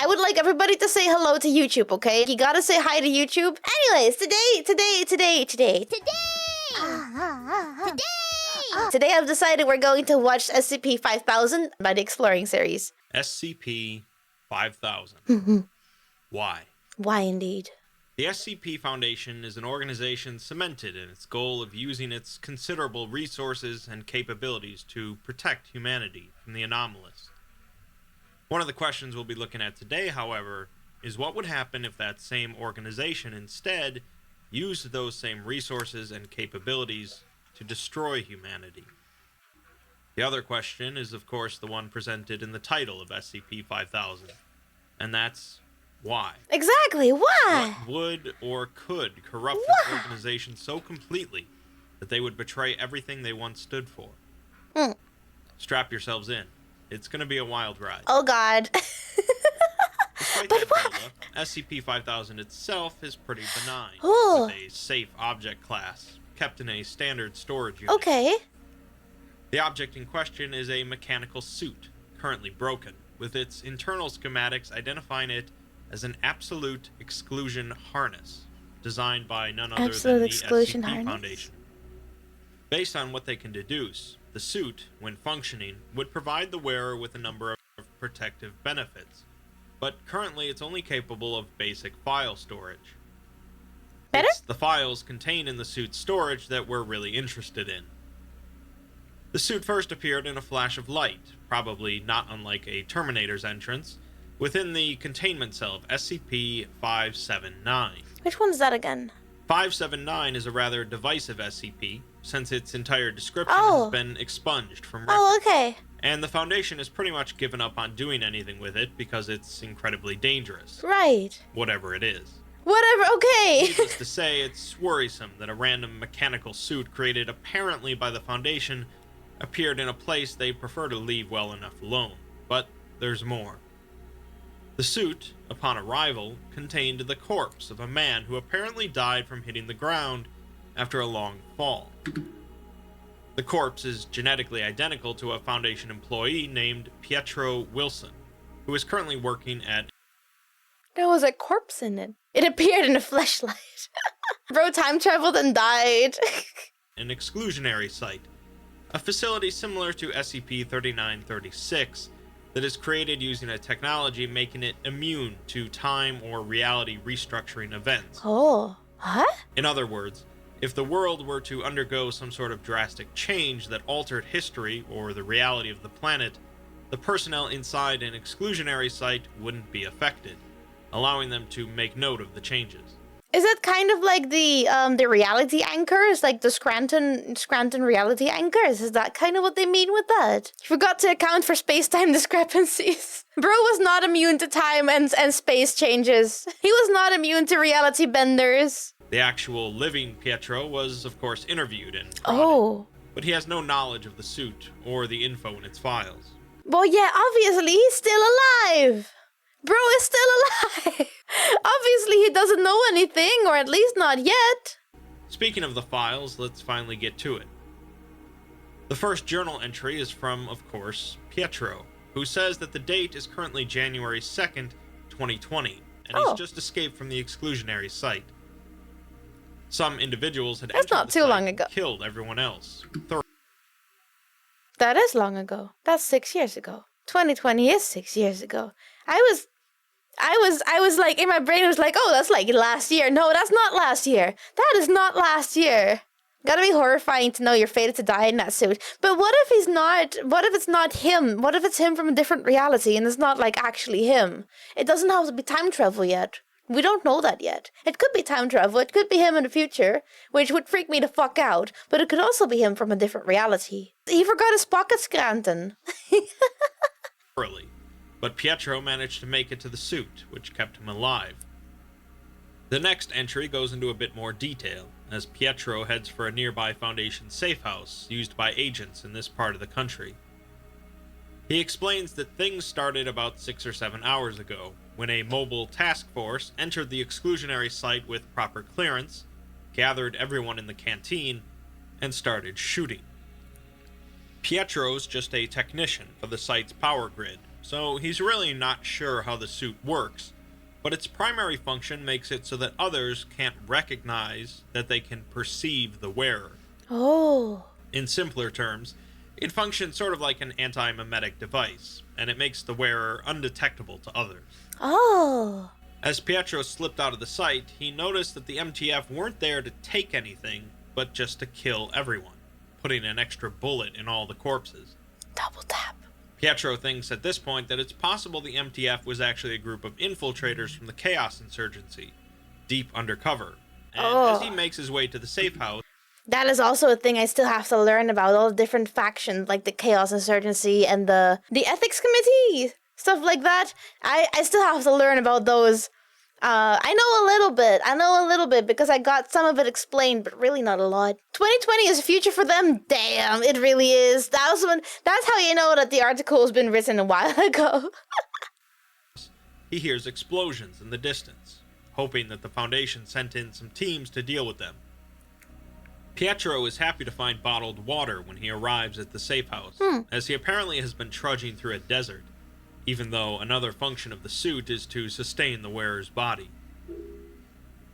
I would like everybody to say hello to YouTube, okay? You gotta say hi to YouTube. Anyways, today I've decided we're going to watch SCP-5000 by the Exploring series. SCP-5000. Why? Why indeed? The SCP Foundation is an organization cemented in its goal of using its considerable resources and capabilities to protect humanity from the anomalous. One of the questions we'll be looking at today, however, is what would happen if that same organization instead used those same resources and capabilities to destroy humanity. The other question is, of course, the one presented in the title of SCP-5000, and that's why? Exactly, why? What would or could corrupt an organization so completely that they would betray everything they once stood for? Strap yourselves in. It's going to be a wild ride. Oh god. Despite that buildup, SCP-5000 itself is pretty benign, with a safe object class, kept in a standard storage unit. Okay. The object in question is a mechanical suit, currently broken, with its internal schematics identifying it as an absolute exclusion harness, designed by none other than the SCP Foundation. Based on what they can deduce, the suit, when functioning, would provide the wearer with a number of protective benefits, but currently it's only capable of basic file storage. It's the files contained in the suit's storage that we're really interested in. The suit first appeared in a flash of light, probably not unlike a Terminator's entrance, within the containment cell of SCP-579. Which one's that again? 579 is a rather divisive SCP, since its entire description has been expunged from record. Oh, okay. And the Foundation has pretty much given up on doing anything with it because it's incredibly dangerous. Right. Whatever it is. Whatever, okay. Needless to say, it's worrisome that a random mechanical suit created apparently by the Foundation appeared in a place they prefer to leave well enough alone. But there's more. The suit, upon arrival, contained the corpse of a man who apparently died from hitting the ground after a long fall. The corpse is genetically identical to a Foundation employee named Pietro Wilson, who is currently working at... There was a corpse in it. It appeared in a fleshlight. Bro time traveled and died. an exclusionary site, a facility similar to SCP-3936 that is created using a technology making it immune to time or reality restructuring events. Oh, what? In other words, if the world were to undergo some sort of drastic change that altered history or the reality of the planet, the personnel inside an exclusionary site wouldn't be affected, allowing them to make note of the changes. Is it kind of like the reality anchors, like the Scranton reality anchors? Is that kind of what they mean with that? You forgot to account for space-time discrepancies. Bro was not immune to time and space changes. He was not immune to reality benders. The actual living Pietro was, of course, interviewed and but he has no knowledge of the suit or the info in its files. Well, yeah, obviously he's still alive. Bro is still alive. Obviously he doesn't know anything, or at least not yet. Speaking of the files, let's finally get to it. The first journal entry is from, of course, Pietro, who says that the date is currently January 2nd, 2020, and he's just escaped from the exclusionary site. Some individuals had That's not too long ago. Killed everyone else. That is long ago. That's 6 years ago. 2020 is 6 years ago. I was like, in my brain, it was like, oh, that's like last year. No, that's not last year. That is not last year. Gotta be horrifying to know you're fated to die in that suit. But what if he's not, what if it's not him? What if it's him from a different reality and it's not like actually him? It doesn't have to be time travel yet. We don't know that yet. It could be time travel. It could be him in the future, which would freak me the fuck out. But it could also be him from a different reality. He forgot his pocket Scranton. Early, but Pietro managed to make it to the suit, which kept him alive. The next entry goes into a bit more detail, as Pietro heads for a nearby Foundation safe house used by agents in this part of the country. He explains that things started about 6 or 7 hours ago, when a mobile task force entered the exclusionary site with proper clearance, gathered everyone in the canteen, and started shooting. Pietro's just a technician for the site's power grid, so he's really not sure how the suit works, but its primary function makes it so that others can't recognize that they can perceive the wearer. Oh. In simpler terms, it functions sort of like an anti-memetic device, and it makes the wearer undetectable to others. Oh. As Pietro slipped out of the site, he noticed that the MTF weren't there to take anything, but just to kill everyone, putting an extra bullet in all the corpses. Double tap. Pietro thinks at this point that it's possible the MTF was actually a group of infiltrators from the Chaos Insurgency, deep undercover. And as he makes his way to the safe house... That is also a thing I still have to learn about, all the different factions, like the Chaos Insurgency and the Ethics Committee, stuff like that. I still have to learn about those. I know a little bit because I got some of it explained, but really not a lot. 2020 is a future for them? Damn, it really is. That's how you know that the article has been written a while ago. He hears explosions in the distance, hoping that the Foundation sent in some teams to deal with them. Pietro is happy to find bottled water when he arrives at the safe house, as he apparently has been trudging through a desert, even though another function of the suit is to sustain the wearer's body.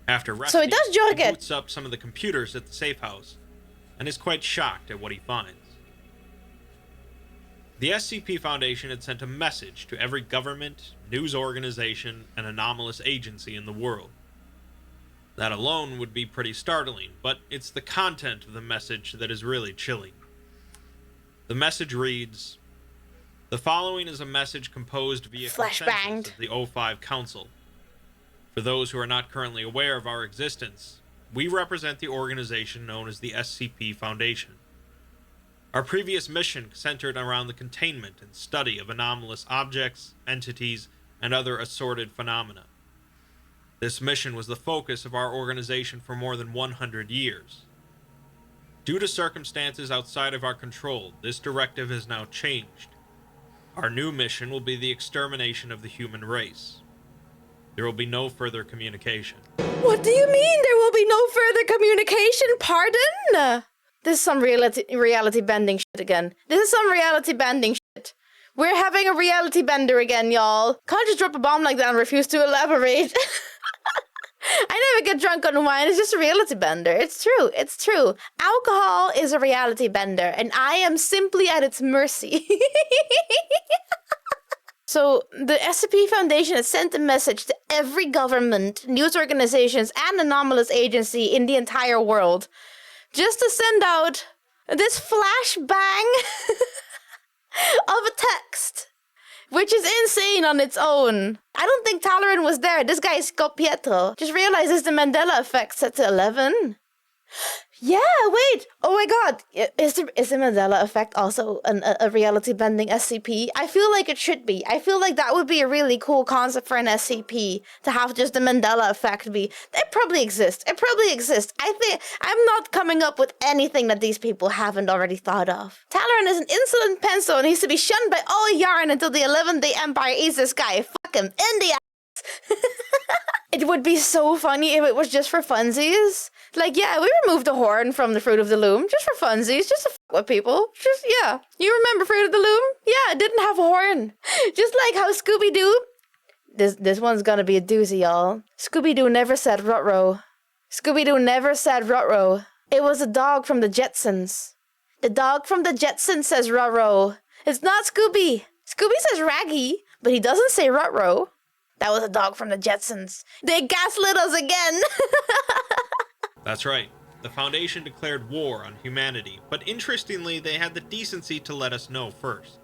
After resting, he boots up some of the computers at the safe house, and is quite shocked at what he finds. The SCP Foundation had sent a message to every government, news organization, and anomalous agency in the world. That alone would be pretty startling, but it's the content of the message that is really chilling. The message reads, "The following is a message composed via consensus of the O5 Council. For those who are not currently aware of our existence, we represent the organization known as the SCP Foundation. Our previous mission centered around the containment and study of anomalous objects, entities, and other assorted phenomena. This mission was the focus of our organization for more than 100 years. Due to circumstances outside of our control, this directive has now changed. Our new mission will be the extermination of the human race. There will be no further communication." What do you mean there will be no further communication? Pardon? This is some reality bending shit again. This is some reality bending shit. We're having a reality bender again, y'all. Can't just drop a bomb like that and refuse to elaborate. I never get drunk on wine. It's just a reality bender. It's true. It's true. Alcohol is a reality bender, and I am simply at its mercy. So, the SCP Foundation has sent a message to every government, news organizations, and anomalous agency in the entire world, just to send out this flashbang of a text, which is insane on its own. I don't think Talaran was there. This guy is Scott Pietro. Just realizes the Mandela effect set to 11. Yeah, wait. Oh my god. Is the Mandela effect also a reality-bending SCP? I feel like it should be. I feel like that would be a really cool concept for an SCP, to have just the Mandela effect be. It probably exists. It probably exists. I think I'm not coming up with anything that these people haven't already thought of. Talaran is an insolent pencil and needs to be shunned by all Yarn until the 11th Day Empire eats this guy. Fuck him. In the ass. It would be so funny if it was just for funsies. Like, yeah, we removed the horn from the Fruit of the Loom, just for funsies, just to fuck with people. Just, yeah. You remember Fruit of the Loom? Yeah, it didn't have a horn. Just like how Scooby-Doo... This one's gonna be a doozy, y'all. Scooby-Doo never said Ruh-roh. Scooby-Doo never said Ruh-roh. It was a dog from the Jetsons. The dog from the Jetsons says Ruh-roh. It's not Scooby. Scooby says Raggy, but he doesn't say Ruh-roh. That was a dog from the Jetsons. They gaslit us again. That's right. The Foundation declared war on humanity, but interestingly, they had the decency to let us know first.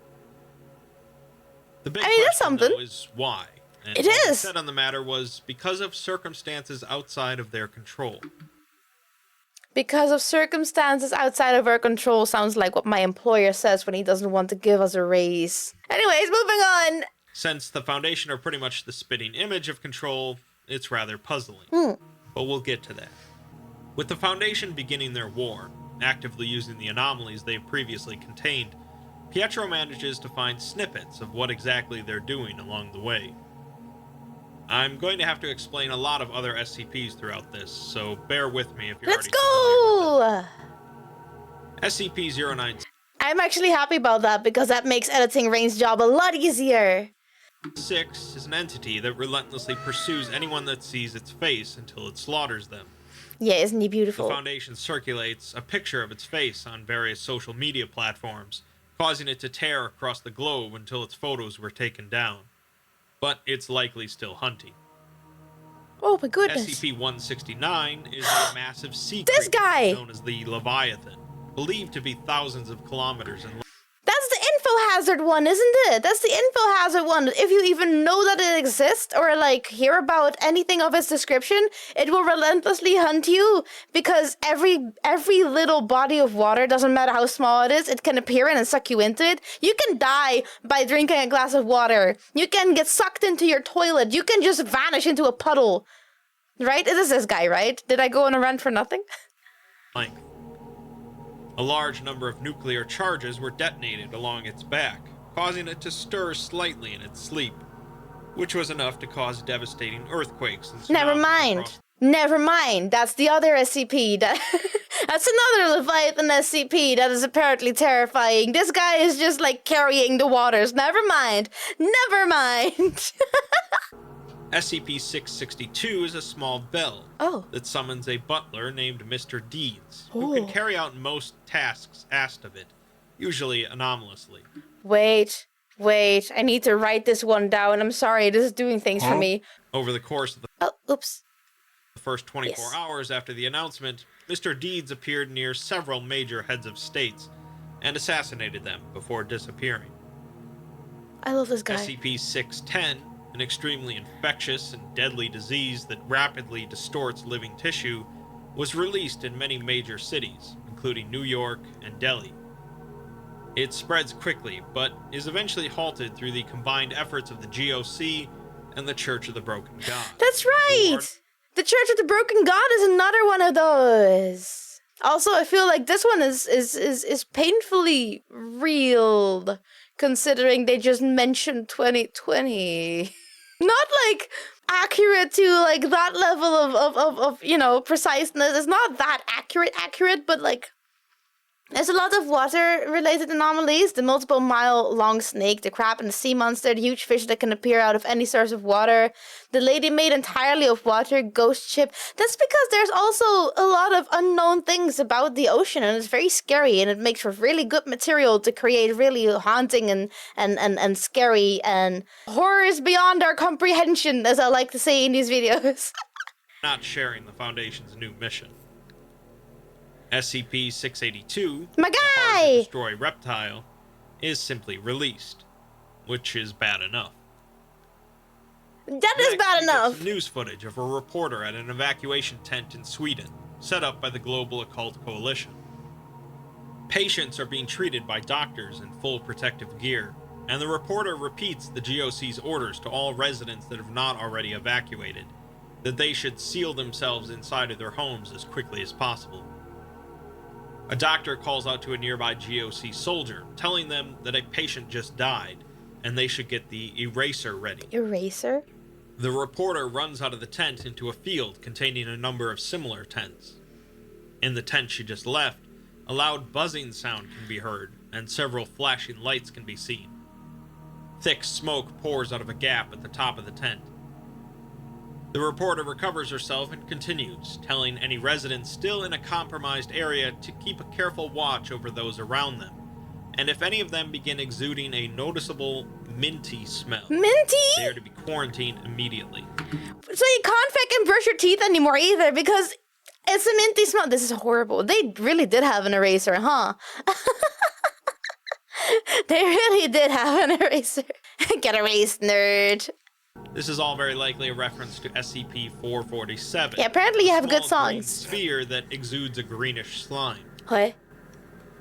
The big question, though, is why. And it what is. they said on the matter was because of circumstances outside of their control. Because of circumstances outside of our control sounds like what my employer says when he doesn't want to give us a raise. Anyways, moving on. Since the Foundation are pretty much the spitting image of control, it's rather puzzling. But we'll get to that. With the Foundation beginning their war, actively using the anomalies they've previously contained, Pietro manages to find snippets of what exactly they're doing along the way. I'm going to have to explain a lot of other SCPs throughout this, so bear with me if you're Let's go! SCP-097. I I'm actually happy about that because that makes editing Rain's job a lot easier. 6 is an entity that relentlessly pursues anyone that sees its face until it slaughters them. Yeah, isn't he The beautiful? Foundation circulates a picture of its face on various social media platforms, causing it to tear across the globe until its photos were taken down. But it's likely still hunting. Oh my goodness. SCP-169 is a massive sea This creature guy! known as the Leviathan, believed to be thousands of kilometers in length. That's the info hazard one, isn't it? That's the info hazard one. If you even know that it exists or like hear about anything of its description, it will relentlessly hunt you because every little body of water, doesn't matter how small it is, it can appear in and suck you into it. You can die by drinking a glass of water. You can get sucked into your toilet. You can just vanish into a puddle. Right? It is this guy, right? Did I go on a run for nothing? Length. A large number of nuclear charges were detonated along its back, causing it to stir slightly in its sleep, which was enough to cause devastating earthquakes and tsunamis. Never mind. Never mind. That's the other SCP. That's another Leviathan SCP that is apparently terrifying. This guy is just like carrying the waters. Never mind. Never mind. SCP-662 is a small bell that summons a butler named Mr. Deeds, who can carry out most tasks asked of it, usually anomalously. Wait. I need to write this one down. I'm sorry, this is doing things for me. Over the course of the first 24 hours after the announcement, Mr. Deeds appeared near several major heads of states and assassinated them before disappearing. I love this guy. SCP-610, an extremely infectious and deadly disease that rapidly distorts living tissue, was released in many major cities, including New York and Delhi. It spreads quickly, but is eventually halted through the combined efforts of the GOC and the Church of the Broken God. That's right! The Church of the Broken God is another one of those. Also, I feel like this one is painfully real, considering they just mentioned 2020. Not like accurate to like that level of you know, preciseness. It's not that accurate, but like there's a lot of water-related anomalies. The multiple-mile-long snake, the crab and the sea monster, the huge fish that can appear out of any source of water, the lady made entirely of water, ghost ship. That's because there's also a lot of unknown things about the ocean, and it's very scary, and it makes for really good material to create really haunting and scary and horrors beyond our comprehension, as I like to say in these videos. Not sharing the Foundation's new mission. SCP-682, My the guy! hard-to-destroy reptile, is simply released, which is bad enough. That is bad enough! Some news footage of a reporter at an evacuation tent in Sweden, set up by the Global Occult Coalition. Patients are being treated by doctors in full protective gear, and the reporter repeats the GOC's orders to all residents that have not already evacuated, that they should seal themselves inside of their homes as quickly as possible. A doctor calls out to a nearby GOC soldier, telling them that a patient just died, and they should get the eraser ready. Eraser? The reporter runs out of the tent into a field containing a number of similar tents. In the tent she just left, a loud buzzing sound can be heard, and several flashing lights can be seen. Thick smoke pours out of a gap at the top of the tent. The reporter recovers herself and continues, telling any residents still in a compromised area to keep a careful watch over those around them, and if any of them begin exuding a noticeable minty smell, they are to be quarantined immediately. So you can't fucking brush your teeth anymore either because it's a minty smell. This is horrible. They really did have an eraser, huh? They really did have an eraser. Get erased, nerd. This is all very likely a reference to SCP-447. Yeah, apparently you have good songs. Sphere that exudes a greenish slime. What?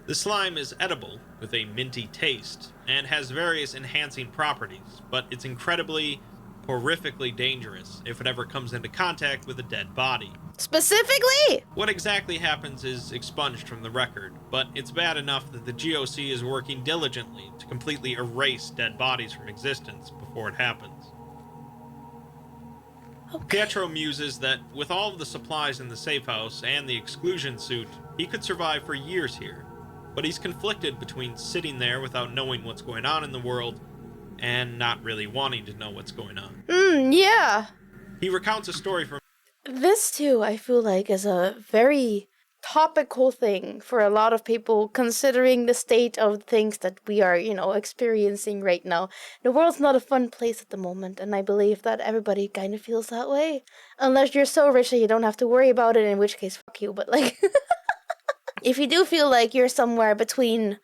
The slime is edible, with a minty taste, and has various enhancing properties, but it's incredibly, horrifically dangerous if it ever comes into contact with a dead body. Specifically? What exactly happens is expunged from the record, but it's bad enough that the GOC is working diligently to completely erase dead bodies from existence before it happens. Okay. Pietro muses that with all of the supplies in the safe house and the exclusion suit, he could survive for years here. but he's conflicted between sitting there without knowing what's going on in the world and not really wanting to know what's going on. Yeah. He recounts a story from... This too, I feel like, is a very topical thing for a lot of people, considering the state of things that we are, experiencing right now. The world's not a fun place at the moment, and I believe that everybody kind of feels that way. Unless you're so rich that you don't have to worry about it, in which case, fuck you, but like... If you do feel like you're somewhere between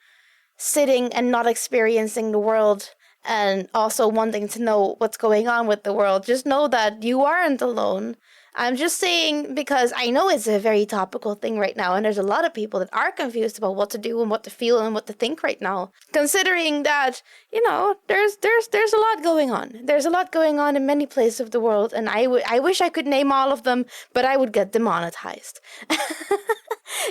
sitting and not experiencing the world, and also wanting to know what's going on with the world, just know that you aren't alone. I'm just saying because I know it's a very topical thing right now, and there's a lot of people that are confused about what to do and what to feel and what to think right now. Considering that, there's a lot going on. There's a lot going on in many places of the world, and I wish I could name all of them, but I would get demonetized.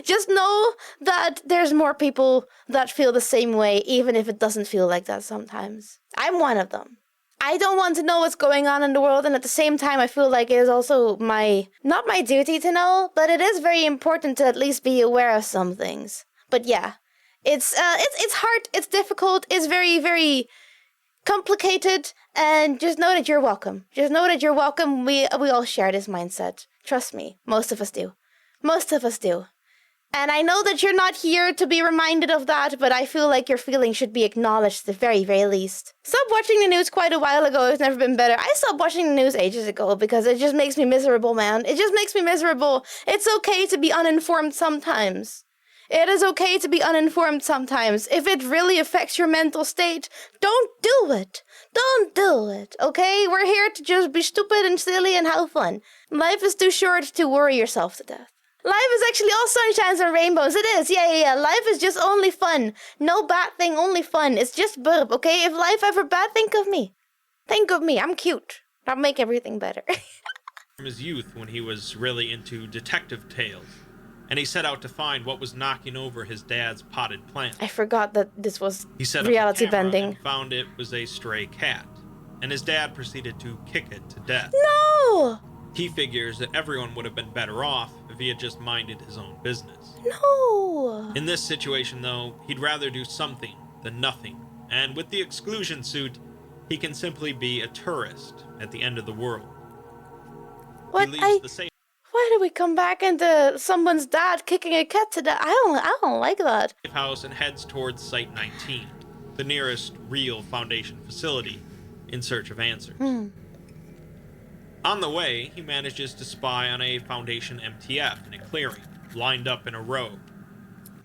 Just know that there's more people that feel the same way, even if it doesn't feel like that sometimes. I'm one of them. I don't want to know what's going on in the world, and at the same time, I feel like it is also not my duty to know, but it is very important to at least be aware of some things. But yeah, it's hard, it's difficult, it's very, very complicated, and just know that you're welcome. Just know that you're welcome. We all share this mindset. Trust me, most of us do. Most of us do. And I know that you're not here to be reminded of that, but I feel like your feelings should be acknowledged at the very, very least. Stopped watching the news quite a while ago. It's never been better. I stopped watching the news ages ago because it just makes me miserable, man. It just makes me miserable. It's okay to be uninformed sometimes. It is okay to be uninformed sometimes. If it really affects your mental state, don't do it. Don't do it, okay? We're here to just be stupid and silly and have fun. Life is too short to worry yourself to death. Life is actually all sunshines and rainbows. It is, yeah. Life is just only fun. No bad thing, only fun. It's just burp, okay? If life ever bad, think of me. Think of me. I'm cute. I'll make everything better. From his youth when he was really into detective tales, and he set out to find what was knocking over his dad's potted plant. I forgot that this was he set reality up the camera bending. And found it was a stray cat, and his dad proceeded to kick it to death. No! He figures that everyone would have been better off if he had just minded his own business. No! In this situation, though, he'd rather do something than nothing, and with the exclusion suit, he can simply be a tourist at the end of the world. What? He leaves the safe Why do we come back into someone's dad kicking a cat to death? I don't like that. house and heads towards Site 19, the nearest real Foundation facility, in search of answers. On the way, he manages to spy on a Foundation MTF in a clearing, lined up in a row.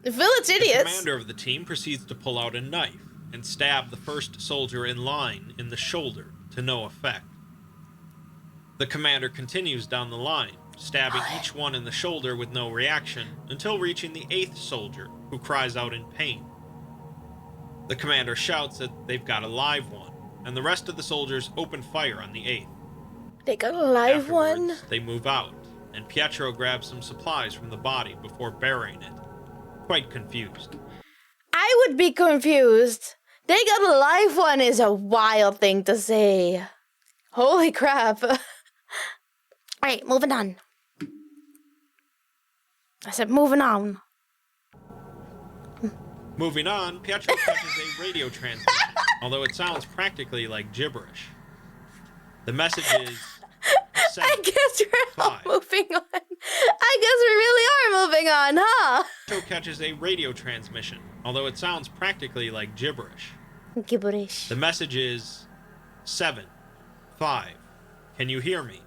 Village idiots! The commander of the team proceeds to pull out a knife and stab the first soldier in line in the shoulder to no effect. The commander continues down the line, stabbing each one in the shoulder with no reaction, until reaching the 8th soldier, who cries out in pain. The commander shouts that they've got a live one, and the rest of the soldiers open fire on the 8th. They got a live one? They move out, and Pietro grabs some supplies from the body before burying it, quite confused. I would be confused. They got a live one is a wild thing to say. Holy crap. Alright, moving on. I said moving on. Moving on, Pietro catches a radio transmission, although it sounds practically like gibberish. The message is... I guess we're all moving on. I guess we really are moving on, huh? Pietro catches a radio transmission, although it sounds practically like gibberish. Gibberish. The message is 7, 5. Can you hear me?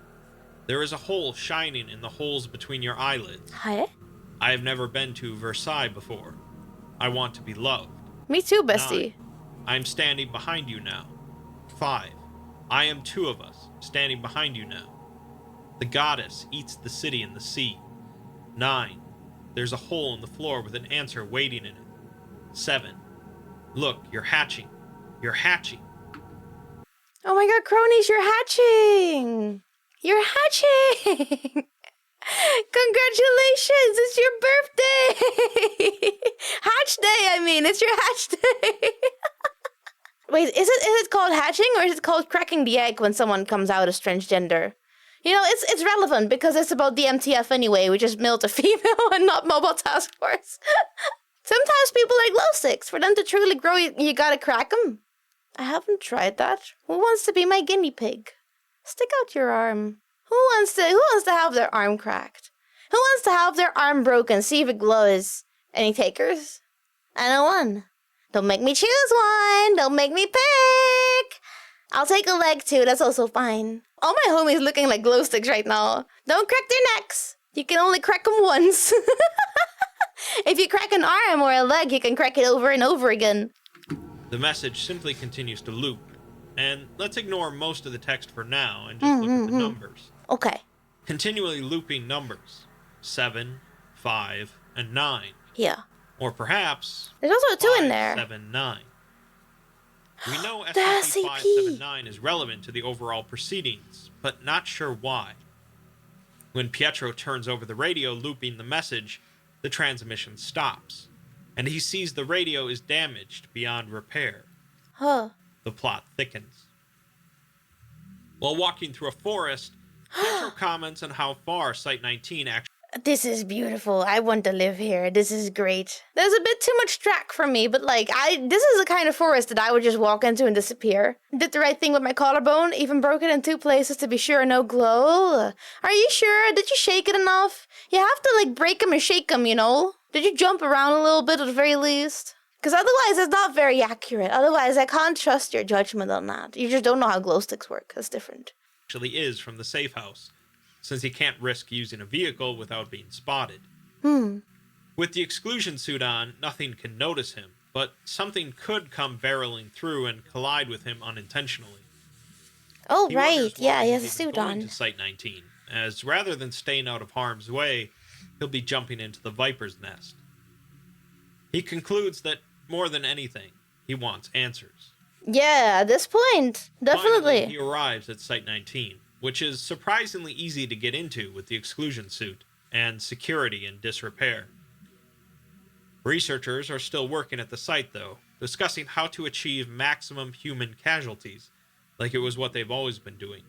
There is a hole shining in the holes between your eyelids. Hi? I have never been to Versailles before. I want to be loved. Me too, bestie. 9. I am standing behind you now. 5. I am 2 of us, standing behind you now. The goddess eats the city and the sea. 9. There's a hole in the floor with an answer waiting in it. 7. Look, you're hatching. You're hatching. Oh my god, cronies, you're hatching! You're hatching! Congratulations, it's your birthday! Hatch day, I mean, it's your hatch day! Wait, is it called hatching, or is it called cracking the egg when someone comes out as transgender? You know, it's relevant because it's about the MTF anyway, which is male to female and not Mobile Task Force. Sometimes people are glow sticks. For them to truly grow, you gotta crack them. I haven't tried that. Who wants to be my guinea pig? Stick out your arm. Who wants to have their arm cracked? Who wants to have their arm broken? See if it glows. Any takers? I know one. Don't make me choose one. Don't make me pick. I'll take a leg too. That's also fine. All my homies looking like glow sticks right now. Don't crack their necks. You can only crack them once. If you crack an arm or a leg, you can crack it over and over again. The message simply continues to loop. And let's ignore most of the text for now and just look at the numbers. Okay. Continually looping numbers. 7, 5, and 9. Yeah. Or perhaps... There's also a 2 in there. 579. We know The SCP-5000 is relevant to the overall proceedings, but not sure why. When Pietro turns over the radio looping the message, the transmission stops, and he sees the radio is damaged beyond repair. Huh. The plot thickens. While walking through a forest, Pietro comments on how far Site-19 actually... This is beautiful. I want to live here. This is great. There's a bit too much track for me, but like, this is the kind of forest that I would just walk into and disappear. Did the right thing with my collarbone, even broke it in 2 places to be sure no glow. Are you sure? Did you shake it enough? You have to like break them and shake them, you know? Did you jump around a little bit at the very least? Because otherwise it's not very accurate. Otherwise I can't trust your judgment on that. You just don't know how glow sticks work. That's different. is from the safe house, since he can't risk using a vehicle without being spotted. With the exclusion suit on, nothing can notice him, but something could come barreling through and collide with him unintentionally. Oh, He right. wonders Yeah, why he he's has a even suit going on. to Site-19, as rather than staying out of harm's way, he'll be jumping into the Viper's nest. He concludes that, more than anything, he wants answers. Yeah, at this point, definitely. Finally, he arrives at Site-19, which is surprisingly easy to get into with the exclusion suit and security in disrepair. Researchers are still working at the site, though, discussing how to achieve maximum human casualties, like it was what they've always been doing.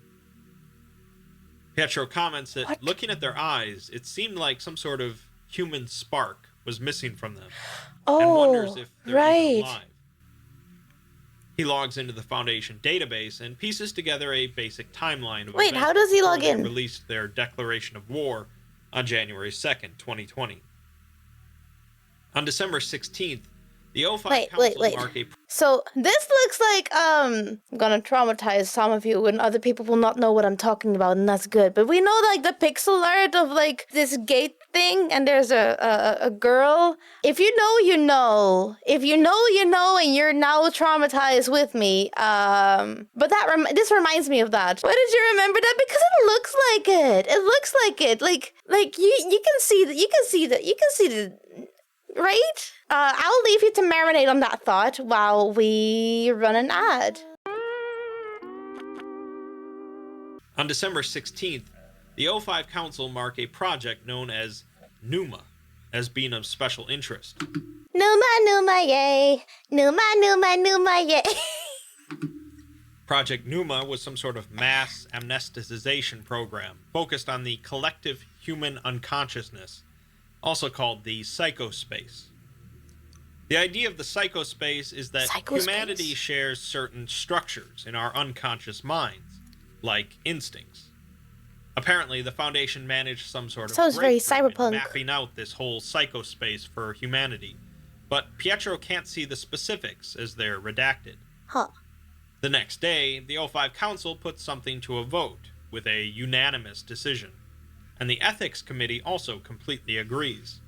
Pietro comments that looking at their eyes, it seemed like some sort of human spark was missing from them, and wonders if they're even alive. He logs into the Foundation database and pieces together a basic timeline of events how does he log before they in? released their declaration of war on January 2nd, 2020. On December 16th, the O5 Council marked a... So this looks like I'm gonna traumatize some of you and other people will not know what I'm talking about, and that's good. But we know like the pixel art of like this gate thing, and there's a girl. If you know, you know. If you know, you know, and you're now traumatized with me. But this reminds me of that. Why did you remember that? Because it looks like it. It looks like it. Like you can see that. You can see that. You can see the. Right? I'll leave you to marinate on that thought while we run an ad. On December 16th, the O5 Council marked a project known as Numa as being of special interest. Numa, Numa, yay. Numa, Numa, Numa, yay. Project Numa was some sort of mass amnesticization program focused on the collective human unconsciousness, also called the psychospace. The idea of the psychospace is that humanity shares certain structures in our unconscious minds, like instincts. Apparently, the Foundation managed some sort of Sounds very breakthrough in cyberpunk. mapping out this whole psychospace for humanity, but Pietro can't see the specifics as they're redacted. Huh. The next day, the O5 Council puts something to a vote with a unanimous decision, and the Ethics Committee also completely agrees.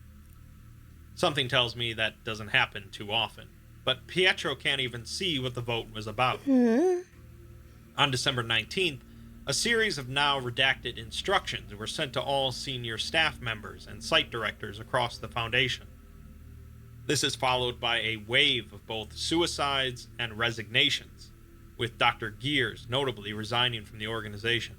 Something tells me that doesn't happen too often, but Pietro can't even see what the vote was about. On December 19th, a series of now redacted instructions were sent to all senior staff members and site directors across the Foundation. This is followed by a wave of both suicides and resignations, with Dr. Gears notably resigning from the organization.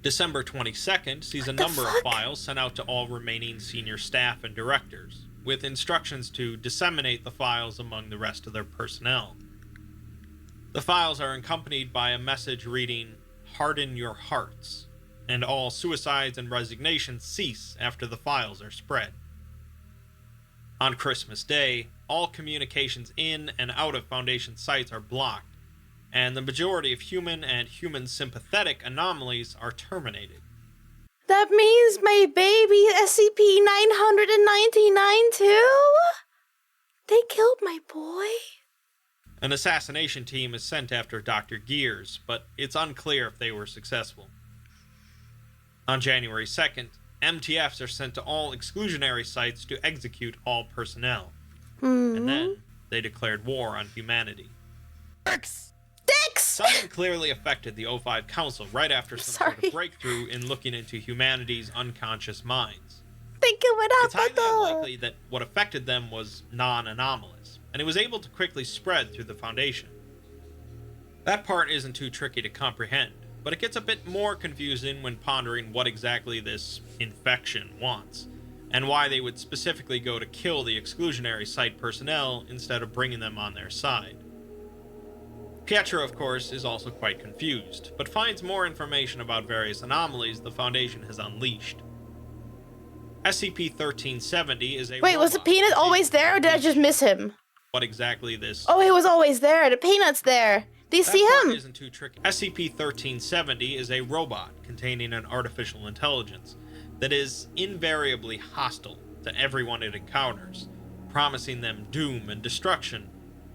December 22nd sees a number of files sent out to all remaining senior staff and directors, with instructions to disseminate the files among the rest of their personnel. The files are accompanied by a message reading, "Harden your hearts," and all suicides and resignations cease after the files are spread. On Christmas Day, all communications in and out of Foundation sites are blocked, and the majority of human and human-sympathetic anomalies are terminated. That means my baby SCP-999 too? They killed my boy? An assassination team is sent after Dr. Gears, but it's unclear if they were successful. On January 2nd, MTFs are sent to all exclusionary sites to execute all personnel. And then, they declared war on humanity. Dicks! Something clearly affected the O5 Council right after some sort of breakthrough in looking into humanity's unconscious minds. It's highly unlikely that what affected them was non-anomalous, and it was able to quickly spread through the Foundation. That part isn't too tricky to comprehend, but it gets a bit more confusing when pondering what exactly this infection wants, and why they would specifically go to kill the exclusionary site personnel instead of bringing them on their side. Pietro, of course, is also quite confused, but finds more information about various anomalies the Foundation has unleashed. SCP-1370 is a Wait, was the peanut always there, or did I just miss him? What exactly this... Oh, he was always there. The peanut's there. Do you see him? Isn't too tricky. SCP-1370 is a robot containing an artificial intelligence that is invariably hostile to everyone it encounters, promising them doom and destruction,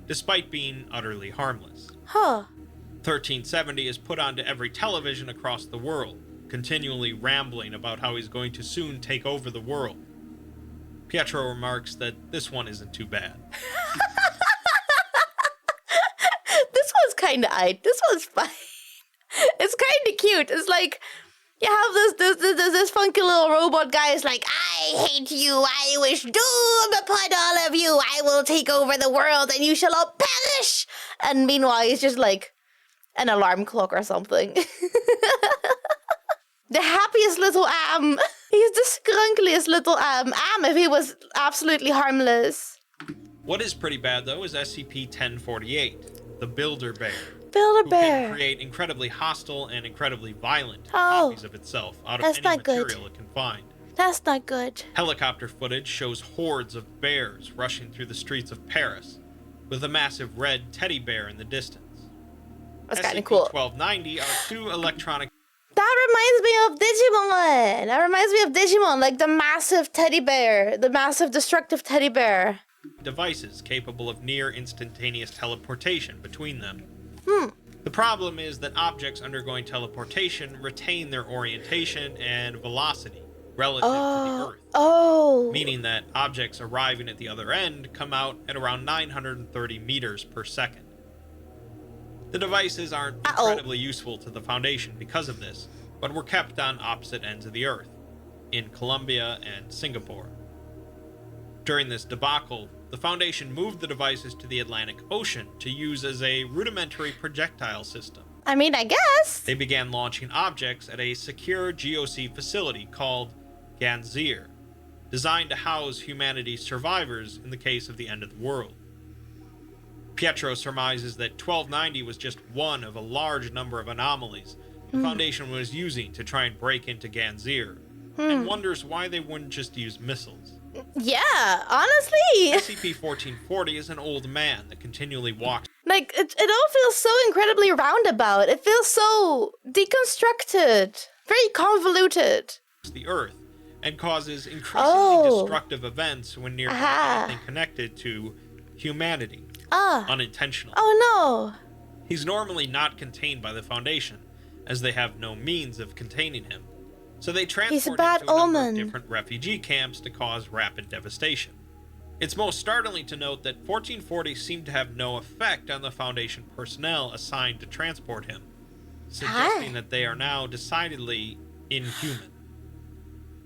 despite being utterly harmless. 1370 is put onto every television across the world, continually rambling about how he's going to soon take over the world. Pietro remarks that this one isn't too bad. This one's kinda aight. This one's fine. It's kinda cute. It's like, you have this funky little robot guy is like, I hate you, I wish doom upon all of you, I will take over the world and you shall all perish! And meanwhile, he's just like an alarm clock or something. The happiest little Am. He's the scrunkliest little Am. Am if he was absolutely harmless. What is pretty bad, though, is SCP-1048, the Builder Bear. Builder Bear. Who can create incredibly hostile and incredibly violent copies of itself out of any material it can find. That's not good. Helicopter footage shows hordes of bears rushing through the streets of Paris, with a massive red teddy bear in the distance. That's kind of cool. SCP-1290 are two electronic... That reminds me of Digimon. That reminds me of Digimon, like the massive teddy bear, the massive destructive teddy bear. Devices capable of near instantaneous teleportation between them. The problem is that objects undergoing teleportation retain their orientation and velocity relative to the Earth. Meaning that objects arriving at the other end come out at around 930 meters per second. The devices aren't incredibly useful to the Foundation because of this, but were kept on opposite ends of the Earth, in Colombia and Singapore. During this debacle, the Foundation moved the devices to the Atlantic Ocean to use as a rudimentary projectile system. I mean, I guess. They began launching objects at a secure GOC facility called Ganzir, designed to house humanity's survivors in the case of the end of the world. Pietro surmises that 1290 was just one of a large number of anomalies the Foundation was using to try and break into Ganzir, and wonders why they wouldn't just use missiles. Yeah, honestly. SCP-1440 is an old man that continually walks... Like, it all feels so incredibly roundabout. It feels so deconstructed, very convoluted. ...the Earth, and causes increasingly destructive events when near anything connected to humanity. Unintentionally. Oh no! He's normally not contained by the Foundation, as they have no means of containing him. So they transport him to a number of different refugee camps to cause rapid devastation. It's most startling to note that 1440 seemed to have no effect on the Foundation personnel assigned to transport him, suggesting that they are now decidedly inhuman.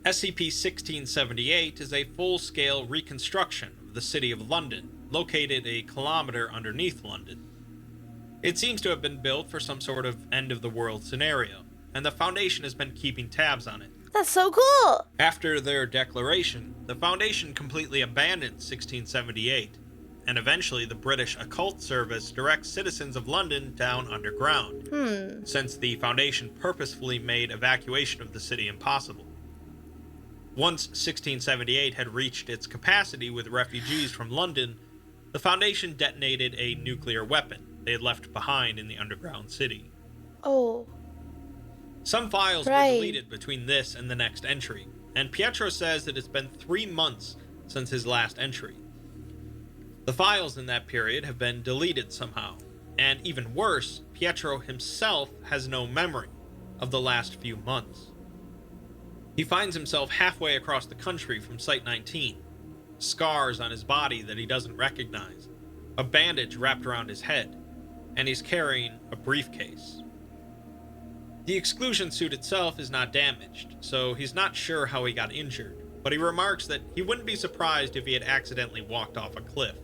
SCP-1678 is a full-scale reconstruction of the city of London, located a kilometer underneath London. It seems to have been built for some sort of end-of-the-world scenario, and the Foundation has been keeping tabs on it. That's so cool! After their declaration, the Foundation completely abandoned 1678, and eventually the British Occult Service directs citizens of London down underground, since the Foundation purposefully made evacuation of the city impossible. Once 1678 had reached its capacity with refugees from London, the Foundation detonated a nuclear weapon they had left behind in the underground city. Oh. Some files were Right. deleted between this and the next entry, and Pietro says that it's been 3 months since his last entry. The files in that period have been deleted somehow, and even worse, Pietro himself has no memory of the last few months. He finds himself halfway across the country from Site 19, scars on his body that he doesn't recognize, a bandage wrapped around his head, and he's carrying a briefcase. The exclusion suit itself is not damaged, so he's not sure how he got injured, but he remarks that he wouldn't be surprised if he had accidentally walked off a cliff.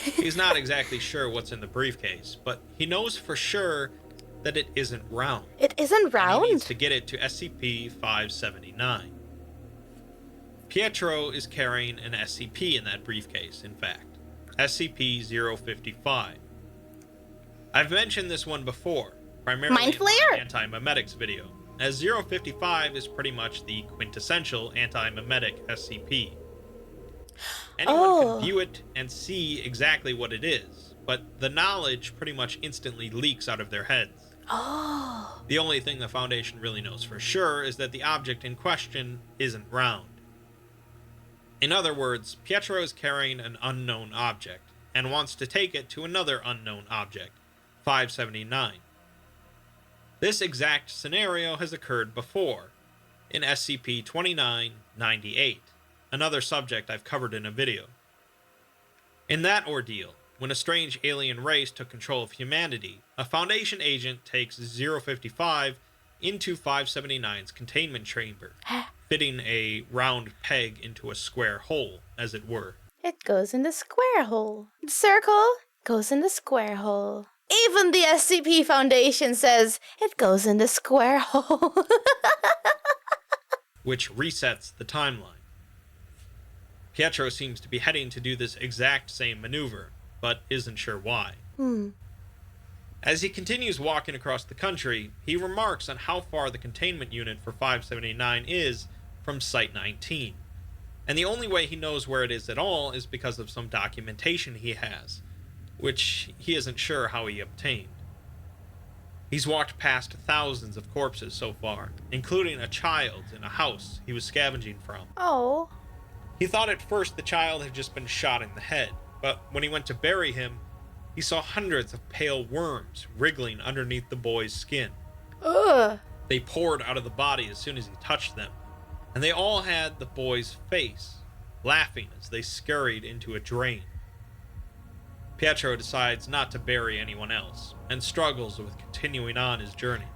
He's not exactly sure what's in the briefcase, but he knows for sure that it isn't round. It isn't round? And he needs to get it to SCP-579. Pietro is carrying an SCP in that briefcase, in fact. SCP-055. I've mentioned this one before, primarily Mind in my Flayer? anti-memetics video, as 055 is pretty much the quintessential anti-memetic SCP. Anyone can view it and see exactly what it is, but the knowledge pretty much instantly leaks out of their heads. Oh. The only thing the Foundation really knows for sure is that the object in question isn't round. In other words, Pietro is carrying an unknown object, and wants to take it to another unknown object, 579. This exact scenario has occurred before, in SCP-2998, another subject I've covered in a video. In that ordeal, when a strange alien race took control of humanity, a Foundation agent takes 055 into 579's containment chamber, fitting a round peg into a square hole, as it were. It goes in the square hole. The circle goes in the square hole. Even the SCP Foundation says it goes in the square hole. Which resets the timeline. Pietro seems to be heading to do this exact same maneuver, but isn't sure why. As he continues walking across the country, he remarks on how far the containment unit for 579 is from Site 19, and the only way he knows where it is at all is because of some documentation he has, which he isn't sure how he obtained. He's walked past thousands of corpses so far, including a child in a house he was scavenging from. Oh. He thought at first the child had just been shot in the head, but when he went to bury him, he saw hundreds of pale worms wriggling underneath the boy's skin. Ugh. They poured out of the body as soon as he touched them, and they all had the boy's face, laughing as they scurried into a drain. Pietro decides not to bury anyone else, and struggles with continuing on his journey.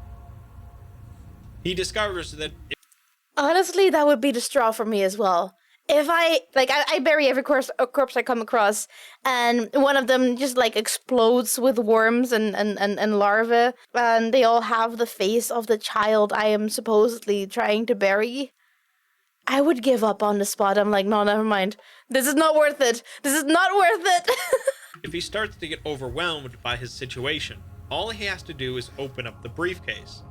He discovers that Honestly, that would be the straw for me as well. If I bury every corpse I come across, and one of them just like explodes with worms and larvae, and they all have the face of the child I am supposedly trying to bury, I would give up on the spot. I'm like, no, never mind. This is not worth it. This is not worth it. if he starts to get overwhelmed by his situation, all he has to do is open up the briefcase,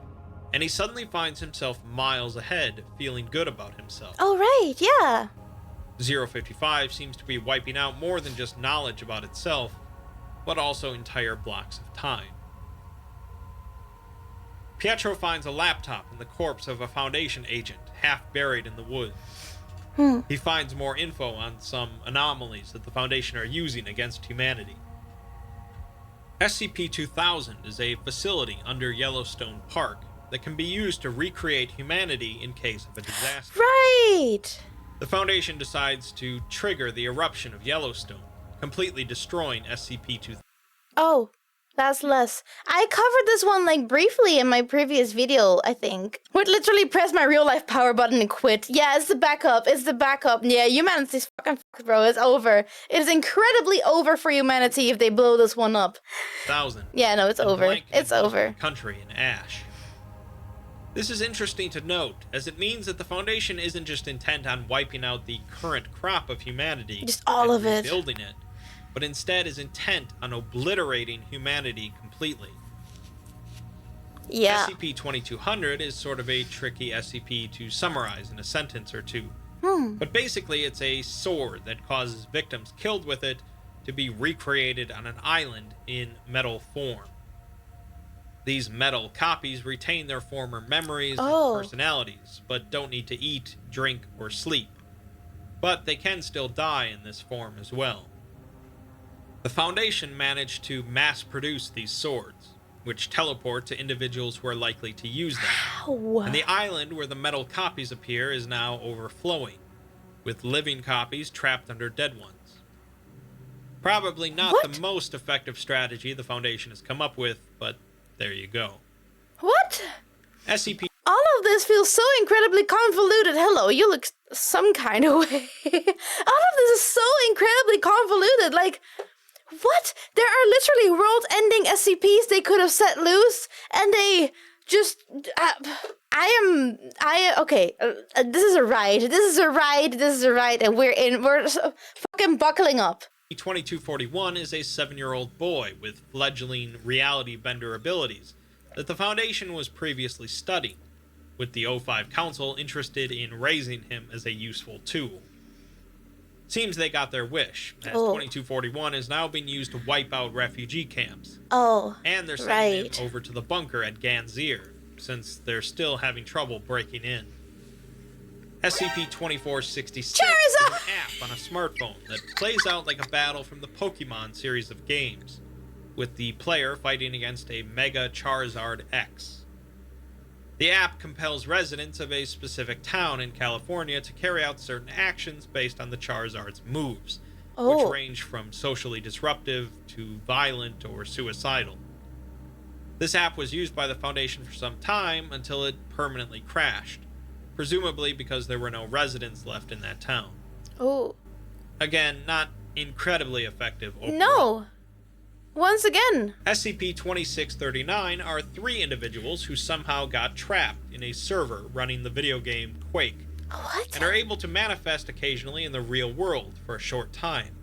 and he suddenly finds himself miles ahead, feeling good about himself. Oh, right, yeah. 055 seems to be wiping out more than just knowledge about itself, but also entire blocks of time. Pietro finds a laptop in the corpse of a Foundation agent, half buried in the woods. He finds more info on some anomalies that the Foundation are using against humanity. SCP-5000 is a facility under Yellowstone Park that can be used to recreate humanity in case of a disaster. Right. The Foundation decides to trigger the eruption of Yellowstone, completely destroying SCP-5000. Oh, that's less. I covered this one like briefly in my previous video, I think. Would literally press my real life power button and quit. Yeah, it's the backup. It's the backup. Yeah, humanity's fucking fucked, bro. It's over. It is incredibly over for humanity if they blow this one up. 1000. Yeah, no, it's over. It's over. Country in ash. This is interesting to note, as it means that the Foundation isn't just intent on wiping out the current crop of humanity, Just all of it. rebuilding it, but instead is intent on obliterating humanity completely. Yeah. SCP-2200 is sort of a tricky SCP to summarize in a sentence or two. Hmm. But basically, it's a sword that causes victims killed with it to be recreated on an island in metal form. These metal copies retain their former memories and personalities, but don't need to eat, drink, or sleep. But they can still die in this form as well. The Foundation managed to mass produce these swords, which teleport to individuals who are likely to use them. Ow. And the island where the metal copies appear is now overflowing, with living copies trapped under dead ones. Probably not the most effective strategy the Foundation has come up with, but there you go. What? SCP. All of this feels so incredibly convoluted. Hello, you look some kind of way. All of this is so incredibly convoluted. Like, what? There are literally world-ending SCPs they could have set loose, and they just... okay, this is a ride. And we're fucking buckling up. 2241 is a 7-year-old boy with fledgling reality bender abilities that the Foundation was previously studying, with the O5 Council interested in raising him as a useful tool. Seems they got their wish, as 2241 is now being used to wipe out refugee camps. And they're sending him over to the bunker at Ganzir, since they're still having trouble breaking in. SCP-2466 is an app on a smartphone that plays out like a battle from the Pokemon series of games, with the player fighting against a Mega Charizard X. The app compels residents of a specific town in California to carry out certain actions based on the Charizard's moves, which range from socially disruptive to violent or suicidal. This app was used by the Foundation for some time until it permanently crashed, presumably because there were no residents left in that town. Again, not incredibly effective overall. No! Once again. SCP-2639 are 3 individuals who somehow got trapped in a server running the video game Quake. And are able to manifest occasionally in the real world for a short time,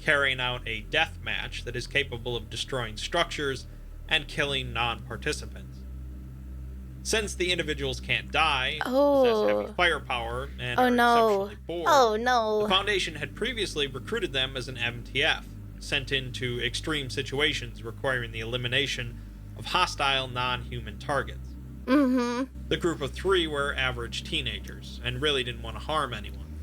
carrying out a death match that is capable of destroying structures and killing non-participants. Since the individuals can't die, possess heavy firepower, and are exceptionally bored, the Foundation had previously recruited them as an MTF, sent into extreme situations requiring the elimination of hostile non-human targets. The group of 3 were average teenagers, and really didn't want to harm anyone.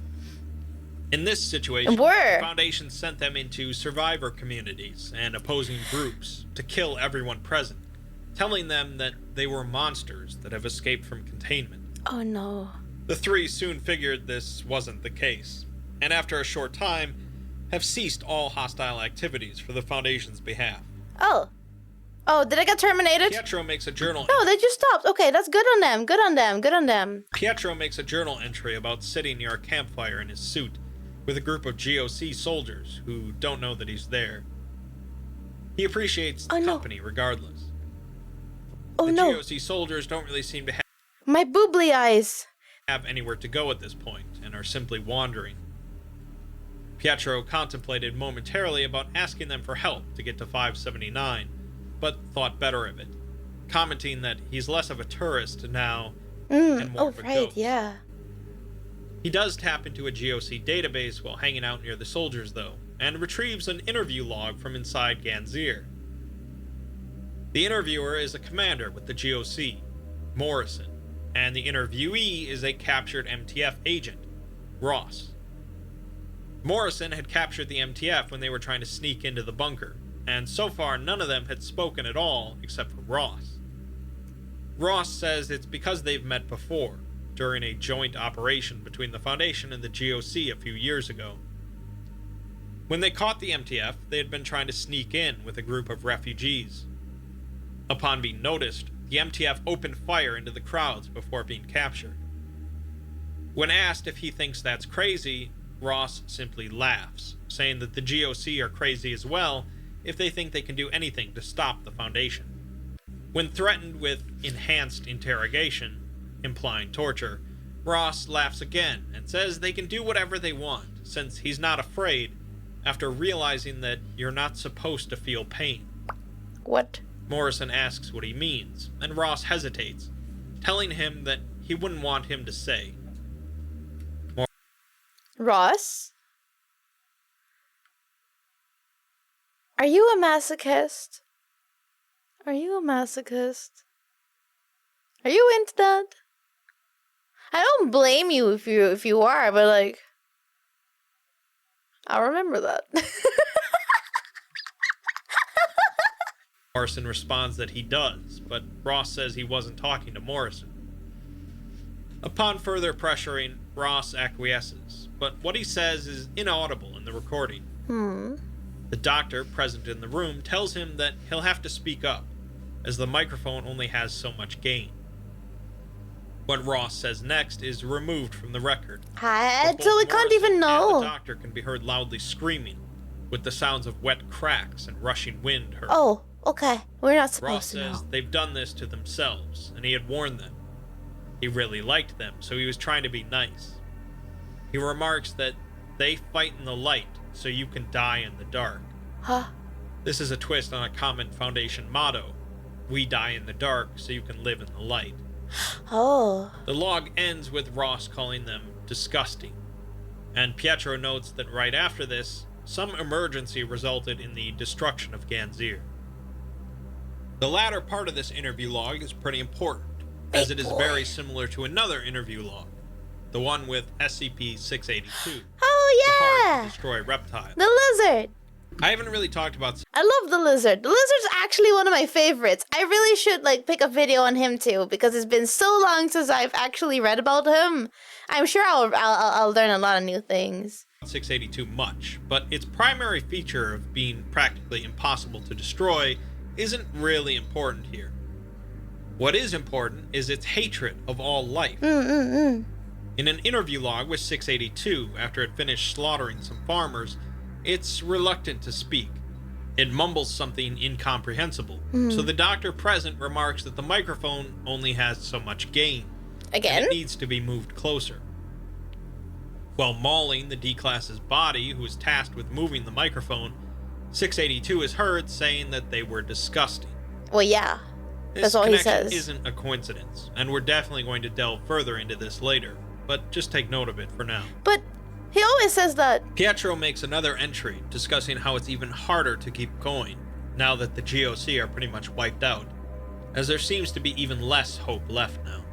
In this situation, the Foundation sent them into survivor communities and opposing groups to kill everyone present, telling them that they were monsters that have escaped from containment. The 3 soon figured this wasn't the case, and after a short time, have ceased all hostile activities for the Foundation's behalf. Did I get terminated? Pietro makes a journal. No, they just stopped. Okay, that's good on them. Good on them. Pietro makes a journal entry about sitting near a campfire in his suit with a group of GOC soldiers who don't know that he's there. He appreciates the company regardless. The GOC soldiers don't really seem to have my boobly eyes. Have anywhere to go at this point and are simply wandering. Pietro contemplated momentarily about asking them for help to get to 579, but thought better of it, commenting that he's less of a tourist now and more of a ghost. He does tap into a GOC database while hanging out near the soldiers, though, and retrieves an interview log from inside Ganzir. The interviewer is a commander with the GOC, Morrison, and the interviewee is a captured MTF agent, Ross. Morrison had captured the MTF when they were trying to sneak into the bunker, and so far none of them had spoken at all except for Ross. Ross says it's because they've met before, during a joint operation between the Foundation and the GOC a few years ago. When they caught the MTF, they had been trying to sneak in with a group of refugees. Upon being noticed, the MTF opened fire into the crowds before being captured. When asked if he thinks that's crazy, Ross simply laughs, saying that the GOC are crazy as well if they think they can do anything to stop the Foundation. When threatened with enhanced interrogation, implying torture, Ross laughs again and says they can do whatever they want, since he's not afraid, after realizing that you're not supposed to feel pain. Morrison asks what he means, and Ross hesitates, telling him that he wouldn't want him to say. Ross? Are you a masochist? Are you a masochist? Are you into that? I don't blame you if you are, but like, I'll remember that. Morrison responds that he does, but Ross says he wasn't talking to Morrison. Upon further pressuring, Ross acquiesces, but what he says is inaudible in the recording. The doctor present in the room tells him that he'll have to speak up, as the microphone only has so much gain. What Ross says next is removed from the record. So we can't even know. And the doctor can be heard loudly screaming, with the sounds of wet cracks and rushing wind heard. Oh, okay. We're not supposed Ross to know. says they've done this to themselves, and he had warned them. He really liked them, so he was trying to be nice. He remarks that they fight in the light, so you can die in the dark. Huh? This is a twist on a common Foundation motto: we die in the dark, so you can live in the light. Oh. The log ends with Ross calling them disgusting, and Pietro notes that right after this, some emergency resulted in the destruction of Ganzir. The latter part of this interview log is pretty important, as it is very similar to another interview log, the one with SCP-5000. Oh The hard yeah! to destroy reptile. The lizard! I haven't really talked about. I love the lizard. The lizard's actually one of my favorites. I really should like pick a video on him too, because it's been so long since I've actually read about him. I'm sure I'll learn a lot of new things. 682 much, but its primary feature of being practically impossible to destroy isn't really important here. What is important is its hatred of all life. In an interview log with 682, after it finished slaughtering some farmers, it's reluctant to speak. It mumbles something incomprehensible, so the doctor present remarks that the microphone only has so much gain. Again? And it needs to be moved closer. While mauling the D-Class's body, who is tasked with moving the microphone, 682 is heard saying that they were disgusting. Well, yeah. This That's all he connection says. isn't a coincidence, and we're definitely going to delve further into this later, but just take note of it for now. But he always says that. Pietro makes another entry discussing how it's even harder to keep going, now that the GOC are pretty much wiped out, as there seems to be even less hope left now.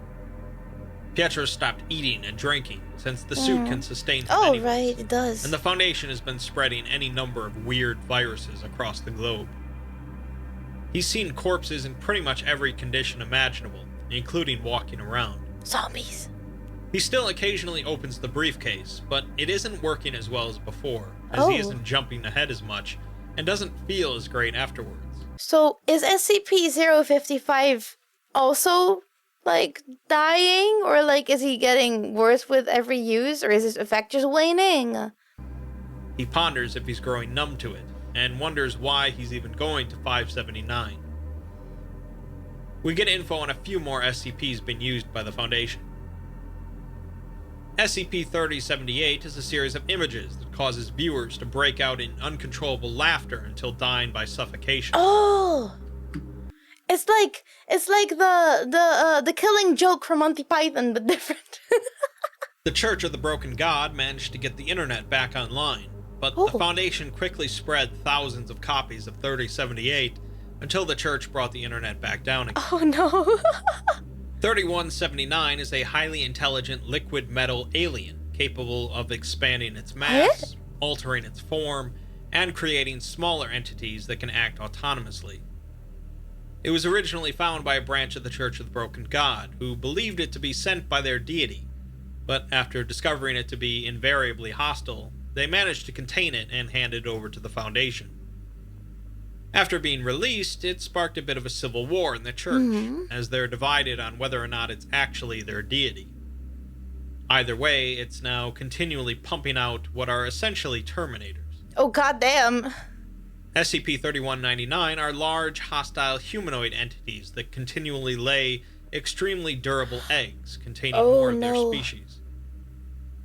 Pietro stopped eating and drinking, since the suit can sustain him Oh, anyways, right, it does. and the Foundation has been spreading any number of weird viruses across the globe. He's seen corpses in pretty much every condition imaginable, including walking around. Zombies. He still occasionally opens the briefcase, but it isn't working as well as before, as he isn't jumping ahead as much, and doesn't feel as great afterwards. So, is SCP-055 also, like, dying? Or, like, is he getting worse with every use? Or is his effect just waning? He ponders if he's growing numb to it, and wonders why he's even going to 579. We get info on a few more SCPs being used by the Foundation. SCP-3078 is a series of images that causes viewers to break out in uncontrollable laughter until dying by suffocation. Oh! It's like the Killing Joke from Monty Python, but different. The Church of the Broken God managed to get the internet back online, but the Foundation quickly spread thousands of copies of 3078 until the Church brought the internet back down again. Oh no. 3179 is a highly intelligent liquid metal alien capable of expanding its mass, altering its form, and creating smaller entities that can act autonomously. It was originally found by a branch of the Church of the Broken God, who believed it to be sent by their deity, but after discovering it to be invariably hostile, they managed to contain it and hand it over to the Foundation. After being released, it sparked a bit of a civil war in the Church, as they're divided on whether or not it's actually their deity. Either way, it's now continually pumping out what are essentially Terminators. Oh goddamn. SCP-3199 are large, hostile humanoid entities that continually lay extremely durable eggs containing more of their species.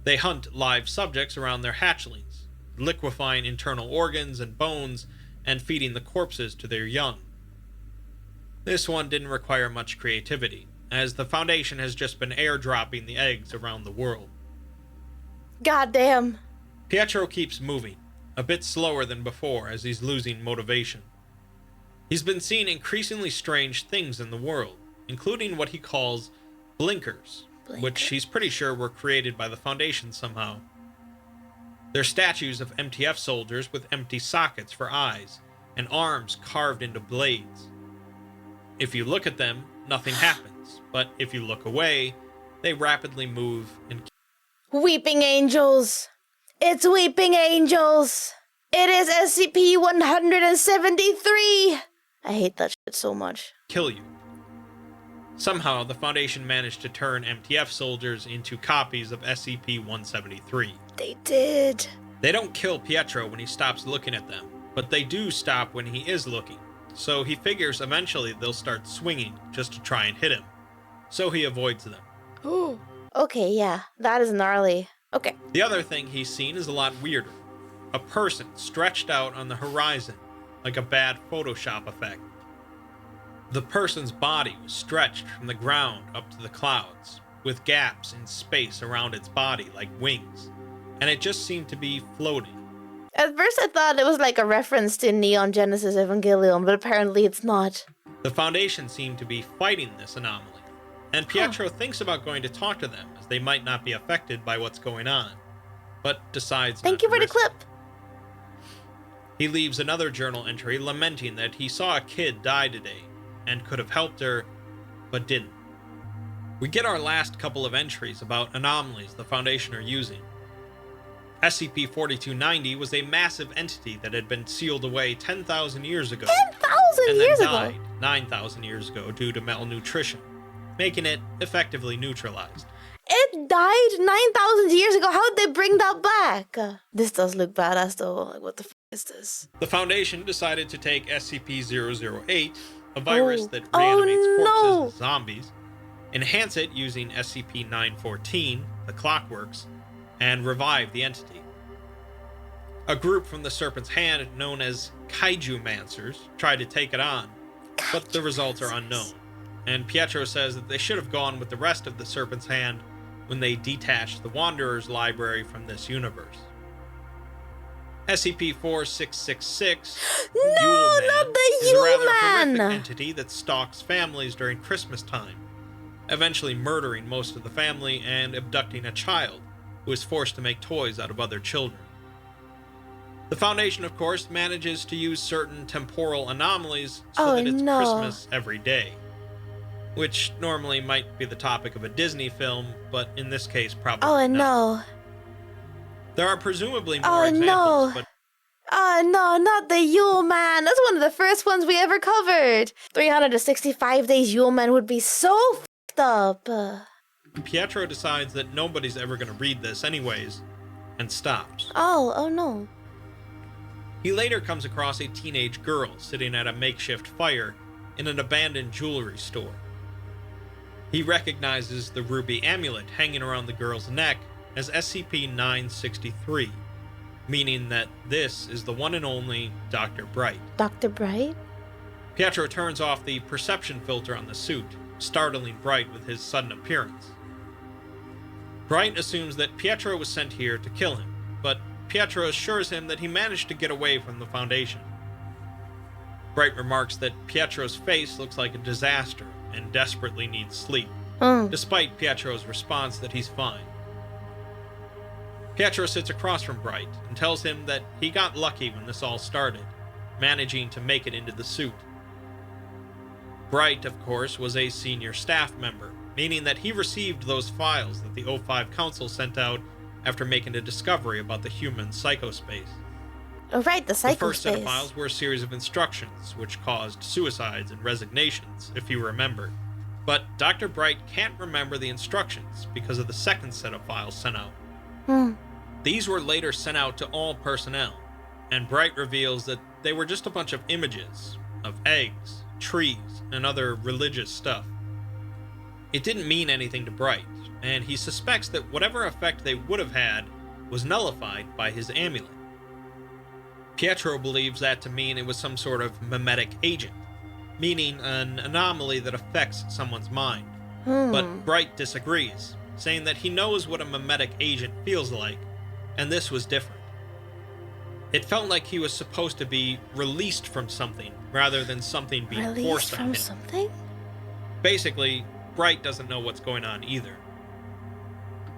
They hunt live subjects around their hatchlings, liquefying internal organs and bones and feeding the corpses to their young. This one didn't require much creativity, as the Foundation has just been airdropping the eggs around the world. Goddamn. Pietro keeps moving, a bit slower than before as he's losing motivation. He's been seeing increasingly strange things in the world, including what he calls blinkers, which he's pretty sure were created by the Foundation somehow. They're statues of MTF soldiers with empty sockets for eyes, and arms carved into blades. If you look at them, nothing happens, but if you look away, they rapidly move and... Weeping angels. It's weeping angels. It is SCP-173. I hate that shit so much. Kill you. Somehow, the Foundation managed to turn MTF soldiers into copies of SCP-173. They did. They don't kill Pietro when he stops looking at them, but they do stop when he is looking. So he figures eventually they'll start swinging just to try and hit him. So he avoids them. Ooh. Okay, yeah. That is gnarly. Okay. The other thing he's seen is a lot weirder. A person stretched out on the horizon, like a bad Photoshop effect. The person's body was stretched from the ground up to the clouds, with gaps in space around its body like wings, and it just seemed to be floating. At first I thought it was like a reference to Neon Genesis Evangelion, but apparently it's not. The Foundation seemed to be fighting this anomaly, and Pietro thinks about going to talk to them, as they might not be affected by what's going on, but decides not to Thank you for the risk it. clip. He leaves another journal entry lamenting that he saw a kid die today, and could have helped her, but didn't. We get our last couple of entries about anomalies the Foundation are using. SCP-4290 was a massive entity that had been sealed away 10,000 years ago. 10,000 and years then ago? died 9,000 years ago due to malnutrition, making it effectively neutralized. It died 9,000 years ago. How'd they bring that back? This does look badass though. Like, what the f is this? The Foundation decided to take SCP-008, a virus that Oh, reanimates corpses no. and zombies, enhance it using SCP-914, the Clockworks, and revive the entity. A group from the Serpent's Hand known as Kaiju-mancers tried to take it on, but the results are unknown, and Pietro says that they should have gone with the rest of the Serpent's Hand when they detached the Wanderer's library from this universe. SCP-4666, No, Yule not Man, the is a Yule rather Man! horrific entity that stalks families during Christmas time, eventually murdering most of the family and abducting a child who is forced to make toys out of other children. The Foundation, of course, manages to use certain temporal anomalies so that it's Christmas every day, which normally might be the topic of a Disney film, but in this case probably not. No. There are presumably more examples, but No, not the Yule Man. That's one of the first ones we ever covered. 365 days Yule Man would be so f***ed up. Pietro decides that nobody's ever going to read this anyways, and stops. Oh no. He later comes across a teenage girl sitting at a makeshift fire in an abandoned jewelry store. He recognizes the ruby amulet hanging around the girl's neck as SCP-963, meaning that this is the one and only Dr. Bright. Dr. Bright? Pietro turns off the perception filter on the suit, startling Bright with his sudden appearance. Bright assumes that Pietro was sent here to kill him, but Pietro assures him that he managed to get away from the Foundation. Bright remarks that Pietro's face looks like a disaster and desperately needs sleep, despite Pietro's response that he's fine. Pietro sits across from Bright and tells him that he got lucky when this all started, managing to make it into the suit. Bright, of course, was a senior staff member, meaning that he received those files that the O5 Council sent out after making a discovery about the human psychospace. Oh, right, the psychospace. The first set of files were a series of instructions, which caused suicides and resignations, if you remember. But Dr. Bright can't remember the instructions because of the second set of files sent out. These were later sent out to all personnel, and Bright reveals that they were just a bunch of images of eggs, trees, and other religious stuff. It didn't mean anything to Bright, and he suspects that whatever effect they would have had was nullified by his amulet. Pietro believes that to mean it was some sort of mimetic agent, meaning an anomaly that affects someone's mind. Hmm. But Bright disagrees, saying that he knows what a memetic agent feels like, and this was different. It felt like he was supposed to be released from something, rather than something being Released forced on from him. something? Basically, Bright doesn't know what's going on either.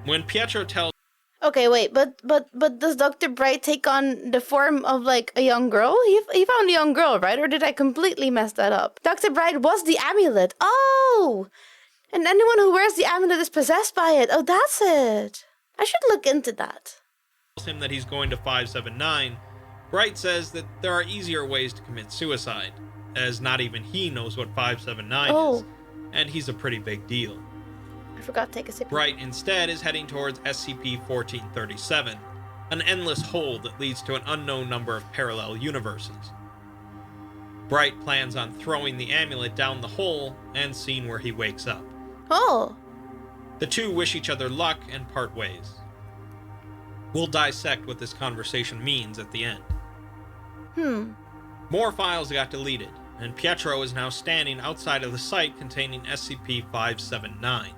When Pietro tells Okay, wait, but does Dr. Bright take on the form of like a young girl? He found a young girl, right? Or did I completely mess that up? Dr. Bright was the amulet. Oh! And anyone who wears the amulet is possessed by it. Oh, that's it. I should look into that. him that he's going to 579, Bright says that there are easier ways to commit suicide, as not even he knows what 579 is, and he's a pretty big deal. I forgot to take a sip. Bright instead is heading towards SCP-1437, an endless hole that leads to an unknown number of parallel universes. Bright plans on throwing the amulet down the hole and seeing where he wakes up. Oh. The two wish each other luck and part ways. We'll dissect what this conversation means at the end. More files got deleted, and Pietro is now standing outside of the site containing SCP-579.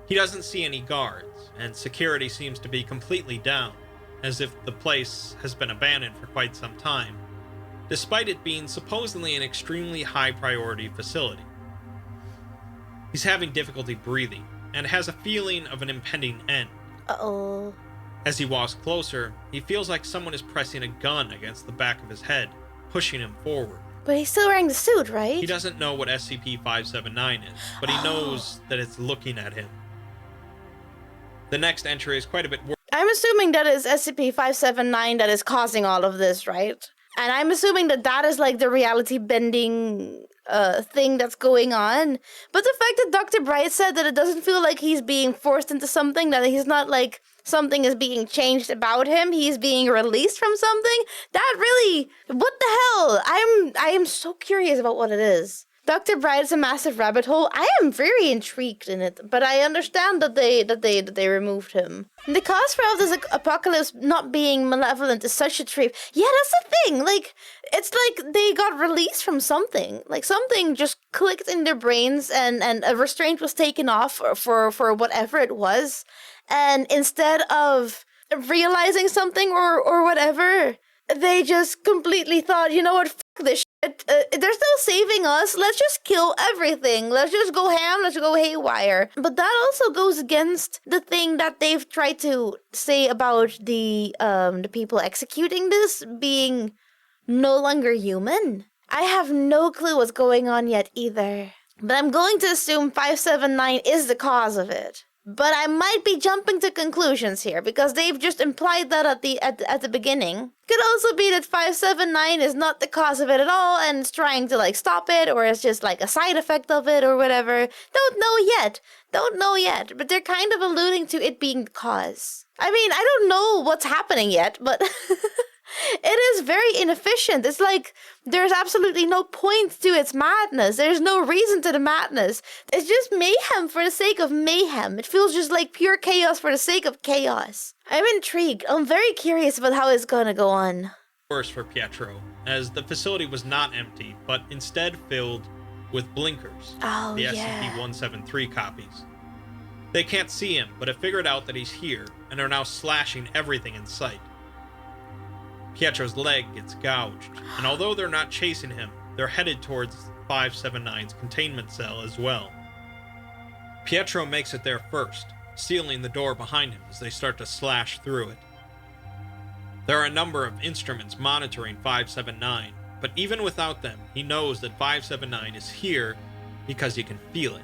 He doesn't see any guards, and security seems to be completely down, as if the place has been abandoned for quite some time, despite it being supposedly an extremely high-priority facility. He's having difficulty breathing, and has a feeling of an impending end. Uh-oh. As he walks closer, he feels like someone is pressing a gun against the back of his head, pushing him forward. But he's still wearing the suit, right? He doesn't know what SCP-579 is, but he knows that it's looking at him. The next entry is quite a bit worse. I'm assuming that is SCP-579 that is causing all of this, right? And I'm assuming that that is like the reality bending thing that's going on. But the fact that Dr. Bright said that it doesn't feel like he's being forced into something, that he's not like something is being changed about him, he's being released from something, that really, what the hell? I am so curious about what it is. Dr. Bright is a massive rabbit hole. I am very intrigued in it, but I understand that they removed him. And the cause for all this apocalypse not being malevolent is such a treat. Yeah, that's the thing. Like, it's like they got released from something. Like something just clicked in their brains, and a restraint was taken off for whatever it was. And instead of realizing something or whatever, they just completely thought, you know what, fuck this shit. They're still saving us. Let's just kill everything. Let's just go ham. Let's go haywire. But that also goes against the thing that they've tried to say about the people executing this being no longer human. I have no clue what's going on yet either. But I'm going to assume 579 is the cause of it. But I might be jumping to conclusions here, because they've just implied that at the beginning. Could also be that 579 is not the cause of it at all, and is trying to like stop it, or it's just like a side effect of it, or whatever. Don't know yet. But they're kind of alluding to it being the cause. I mean, I don't know what's happening yet, but it is very inefficient. It's like there's absolutely no point to its madness. There's no reason to the madness. It's just mayhem for the sake of mayhem. It feels just like pure chaos for the sake of chaos. I'm intrigued. I'm very curious about how it's gonna go on. Worse for Pietro, as the facility was not empty, but instead filled with blinkers, Oh, the yeah. SCP-173 copies. They can't see him, but have figured out that he's here, and are now slashing everything in sight. Pietro's leg gets gouged, and although they're not chasing him, they're headed towards 579's containment cell as well. Pietro makes it there first, sealing the door behind him as they start to slash through it. There are a number of instruments monitoring 579, but even without them, he knows that 579 is here because he can feel it.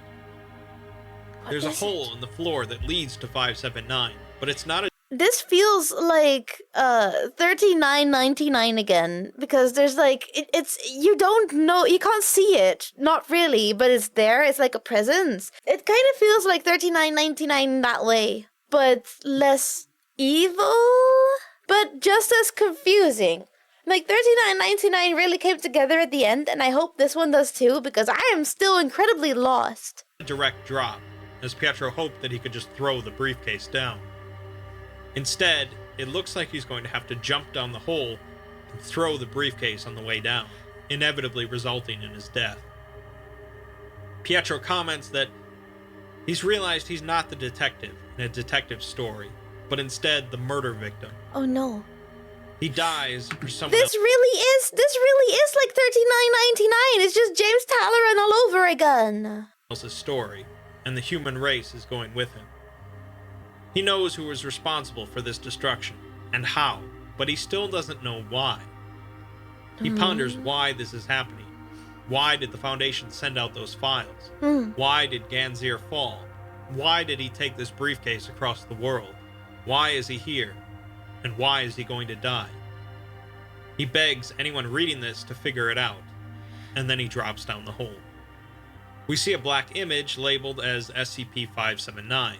There's a hole in the floor that leads to 579, but it's not a... This feels like 3999 again, because there's like it's you don't know, you can't see it, not really, but it's there. It's like a presence. It kind of feels like 3999 in that way, but less evil, but just as confusing. Like 3999 really came together at the end, and I hope this one does too, because I am still incredibly lost. direct drop, as Pietro hoped that he could just throw the briefcase down. Instead, it looks like he's going to have to jump down the hole and throw the briefcase on the way down. inevitably resulting in his death. Pietro comments that he's realized he's not the detective in a detective story, but instead the murder victim. Oh no. He dies for someone This really is like $39.99. It's just James Talleyrand all over again. else's story, and the human race is going with him. He knows who is responsible for this destruction, and how, but he still doesn't know why. He ponders why this is happening. Why did the Foundation send out those files? Why did Ganzir fall? Why did he take this briefcase across the world? Why is he here? And why is he going to die? He begs anyone reading this to figure it out, and then he drops down the hole. We see a black image labeled as SCP-579,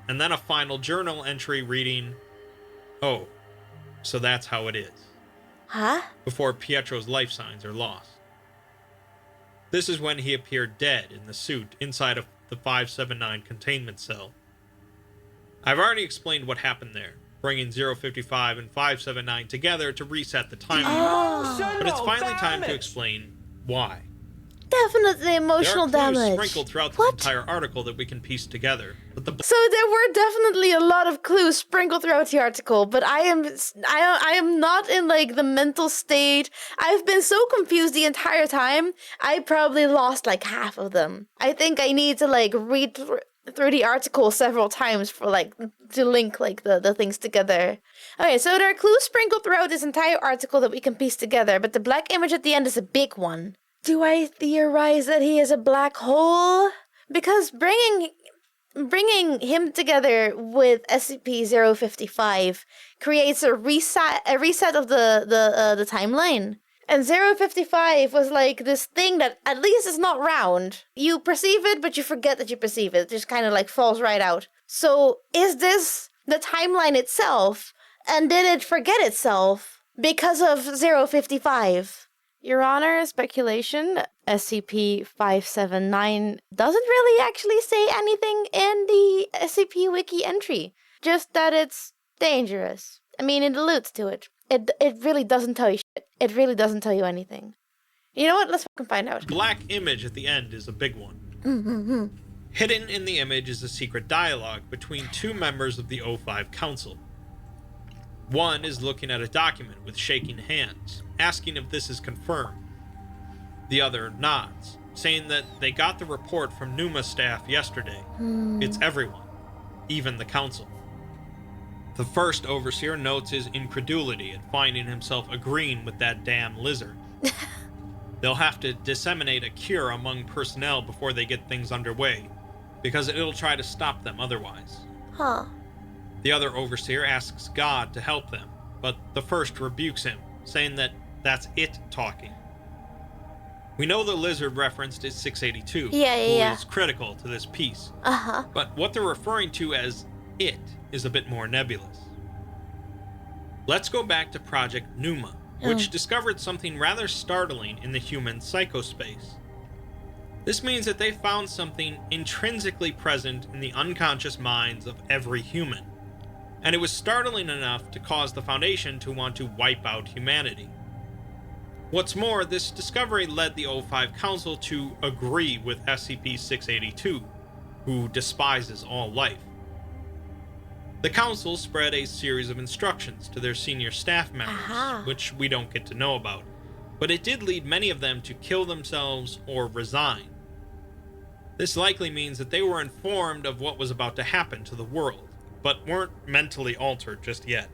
and then a final journal entry reading, "Oh, so that's how it is," before Pietro's life signs are lost. This is when he appeared dead in the suit inside of the 579 containment cell. I've already explained what happened there, bringing 055 and 579 together to reset the timeline, but it's finally time to explain why. Definitely emotional there are clues damage. sprinkled throughout this entire article that we can piece together, but So there were definitely a lot of clues sprinkled throughout the article, but I am not in like the mental state. I've been so confused the entire time. I probably lost like half of them. I think I need to like read through the article several times for like to link like the things together. Okay, so there are clues sprinkled throughout this entire article that we can piece together, but the black image at the end is a big one. Do I theorize that he is a black hole? Because bringing him together with SCP-055 creates a reset of the timeline. And 055 was like this thing that at least is not round. You perceive it, but you forget that you perceive it. It just kind of like falls right out. So is this the timeline itself? And did it forget itself because of 055? Your Honor, speculation, SCP-579 doesn't really actually say anything in the SCP Wiki entry. Just that it's dangerous. I mean, it alludes to it. It really doesn't tell you shit. It really doesn't tell you anything. You know what? Let's fucking find out. black image at the end is a big one. Hidden in the image is a secret dialogue between two members of the O5 Council. One is looking at a document with shaking hands, asking if this is confirmed. The other nods, saying that they got the report from Numa staff yesterday. It's everyone, even the council. The first overseer notes his incredulity at finding himself agreeing with that damn lizard. They'll have to disseminate a cure among personnel before they get things underway, because it'll try to stop them otherwise. The other overseer asks God to help them, but the first rebukes him, saying that that's it talking. We know the lizard referenced is 682, who is critical to this piece. But what they're referring to as it is a bit more nebulous. Let's go back to Project Numa, which discovered something rather startling in the human psychospace. This means that they found something intrinsically present in the unconscious minds of every human. And it was startling enough to cause the Foundation to want to wipe out humanity. What's more, this discovery led the O5 Council to agree with SCP-682, who despises all life. The Council spread a series of instructions to their senior staff members, which we don't get to know about, but it did lead many of them to kill themselves or resign. This likely means that they were informed of what was about to happen to the world, but weren't mentally altered just yet.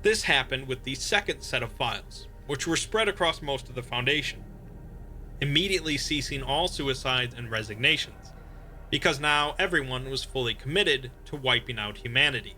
This happened with the second set of files, which were spread across most of the Foundation, immediately ceasing all suicides and resignations, because now everyone was fully committed to wiping out humanity.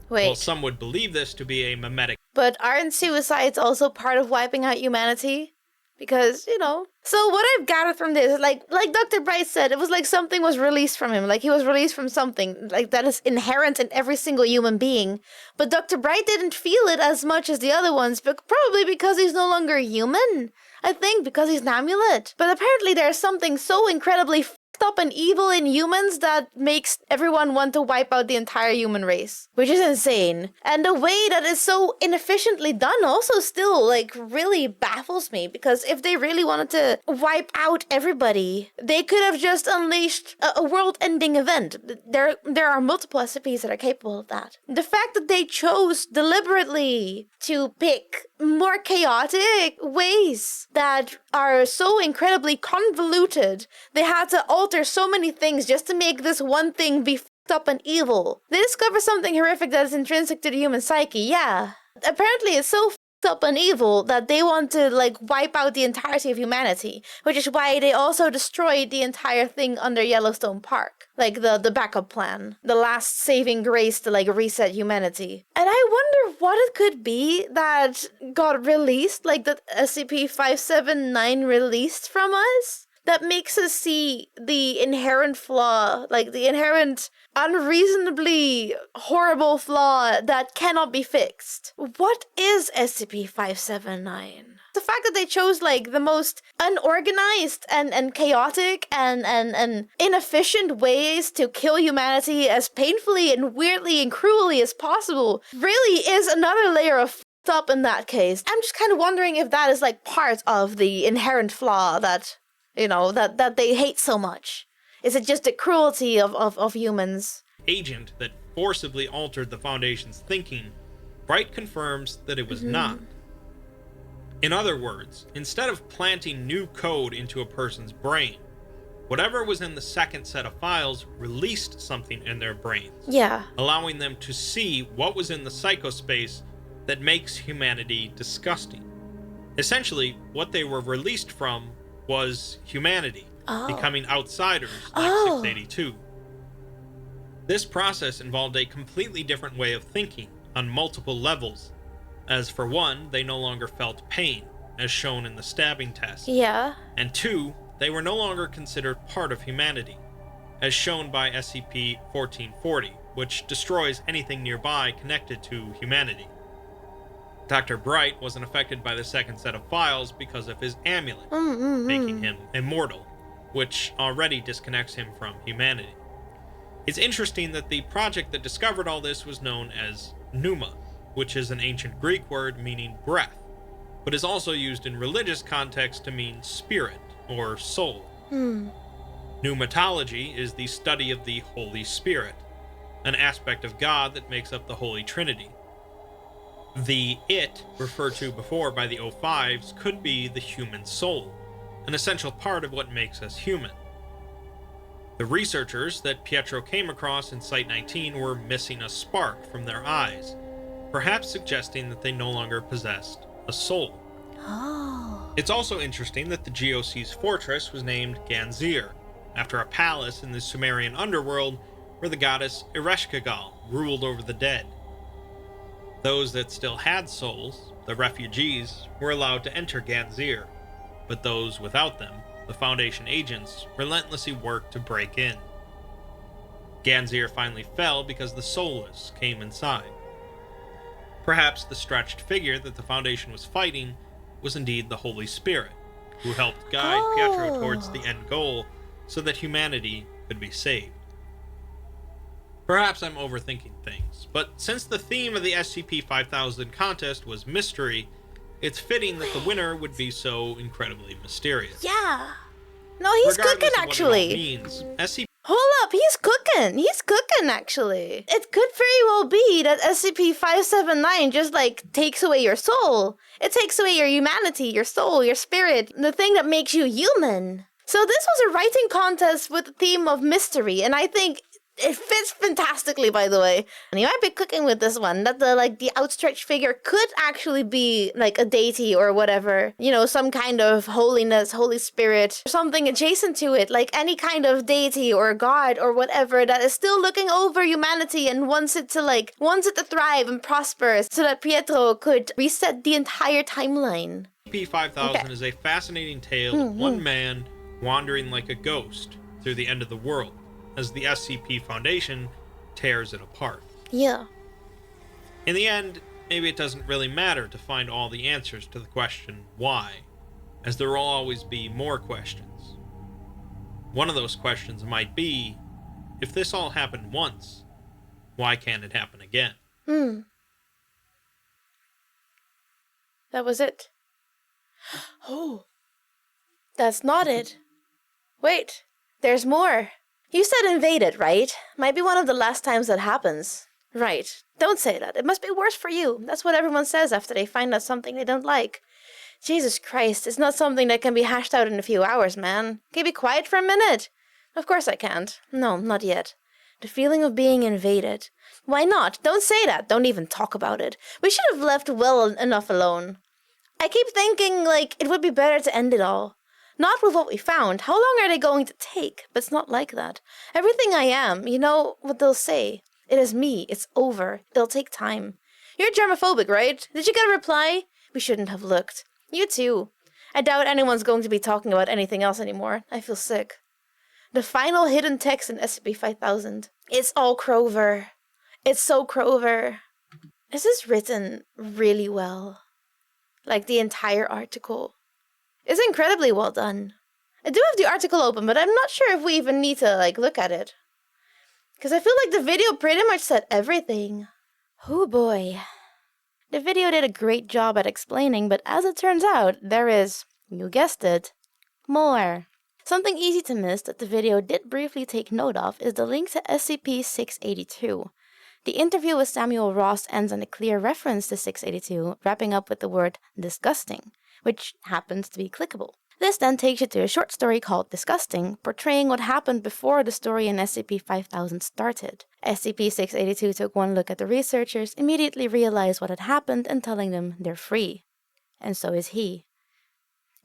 Wait. Well, some would believe this to be a mimetic. But aren't suicides also part of wiping out humanity? Because, you know. So what I've gathered from this, like Dr. Bright said, it was like something was released from him. Like he was released from something. Like that is inherent in every single human being. But Dr. Bright didn't feel it as much as the other ones, but probably because he's no longer human. I think because he's an amulet. But apparently there's something so incredibly fucked up and evil in humans that makes everyone want to wipe out the entire human race, which is insane. And the way that is so inefficiently done also still like really baffles me, because if they really wanted to wipe out everybody, they could have just unleashed a world-ending event. There are multiple SCPs that are capable of that. The fact that they chose deliberately to pick more chaotic ways that are so incredibly convoluted, they had to alter so many things just to make this one thing be f***ed up and evil. They discover something horrific that is intrinsic to the human psyche, yeah. Apparently it's so f***ed up and evil that they want to like wipe out the entirety of humanity, which is why they also destroyed the entire thing under Yellowstone Park. Like the backup plan, the last saving grace to like reset humanity. And I wonder what it could be that got released, like that SCP-579 released from us, that makes us see the inherent flaw, like the inherent unreasonably horrible flaw that cannot be fixed. What is SCP-579? The fact that they chose like the most unorganized and chaotic and inefficient ways to kill humanity as painfully and weirdly and cruelly as possible really is another layer of f***ed up in that case. I'm just kind of wondering if that is like part of the inherent flaw that, you know, that they hate so much. Is it just the cruelty of humans? Agent that forcibly altered the Foundation's thinking, Bright confirms that it was not. In other words, instead of planting new code into a person's brain, whatever was in the second set of files released something in their brains. Yeah. Allowing them to see what was in the psychospace that makes humanity disgusting. Essentially, what they were released from was humanity, becoming outsiders like 682. This process involved a completely different way of thinking on multiple levels, as for one, they no longer felt pain, as shown in the stabbing test. Yeah. And two, they were no longer considered part of humanity, as shown by SCP-1440, which destroys anything nearby connected to humanity. Dr. Bright wasn't affected by the second set of files because of his amulet, making him immortal, which already disconnects him from humanity. It's interesting that the project that discovered all this was known as Pneuma, which is an ancient Greek word meaning breath, but is also used in religious context to mean spirit or soul. Pneumatology is the study of the Holy Spirit, an aspect of God that makes up the Holy Trinity. The it referred to before by the O5s could be the human soul, an essential part of what makes us human. The researchers that Pietro came across in Site-19 were missing a spark from their eyes, perhaps suggesting that they no longer possessed a soul. It's also interesting that the GOC's fortress was named Ganzir, after a palace in the Sumerian underworld where the goddess Ereshkigal ruled over the dead. Those that still had souls, the refugees, were allowed to enter Ganzir, but those without them, the Foundation agents, relentlessly worked to break in. Ganzir finally fell because the soulless came inside. Perhaps the stretched figure that the Foundation was fighting was indeed the Holy Spirit, who helped guide Pietro towards the end goal so that humanity could be saved. Perhaps I'm overthinking things, but since the theme of the SCP-5000 contest was mystery, it's fitting that the winner would be so incredibly mysterious. Yeah. No, he's cooking actually. Hold up, he's cooking. He's cooking actually. It could very well be that SCP-579 just like takes away your soul. It takes away your humanity, your soul, your spirit, the thing that makes you human. So this was a writing contest with the theme of mystery, and I think it fits fantastically, by the way. And you might be cooking with this one, that the outstretched figure could actually be like a deity or whatever. You know, some kind of holiness, Holy Spirit, something adjacent to it, like any kind of deity or god or whatever that is still looking over humanity and wants it to thrive and prosper so that Pietro could reset the entire timeline. SCP-5000 is a fascinating tale of one man wandering like a ghost through the end of the world, as the SCP Foundation tears it apart. Yeah. In the end, maybe it doesn't really matter to find all the answers to the question why, as there will always be more questions. One of those questions might be, if this all happened once, why can't it happen again? That was it. Oh, that's not it. Wait, there's more. You said invaded, right? Might be one of the last times that happens. Right. Don't say that. It must be worse for you. That's what everyone says after they find out something they don't like. Jesus Christ, it's not something that can be hashed out in a few hours, man. Can you be quiet for a minute? Of course I can't. No, not yet. The feeling of being invaded. Why not? Don't say that. Don't even talk about it. We should have left well enough alone. I keep thinking, like, it would be better to end it all. Not with what we found. How long are they going to take? But it's not like that. Everything I am, you know what they'll say. It is me. It's over. It'll take time. You're germophobic, right? Did you get a reply? We shouldn't have looked. You too. I doubt anyone's going to be talking about anything else anymore. I feel sick. The final hidden text in SCP-5000. It's all Crover. It's so Crover. Is this written really well? Like the entire article. It's incredibly well done. I do have the article open, but I'm not sure if we even need to, look at it. Because I feel like the video pretty much said everything. Oh boy. The video did a great job at explaining, but as it turns out, there is, you guessed it, more. Something easy to miss that the video did briefly take note of is the link to SCP-682. The interview with Samuel Ross ends on a clear reference to 682, wrapping up with the word disgusting, which happens to be clickable. This then takes you to a short story called Disgusting, portraying what happened before the story in SCP-5000 started. SCP-682 took one look at the researchers, immediately realized what had happened, and telling them they're free. And so is he.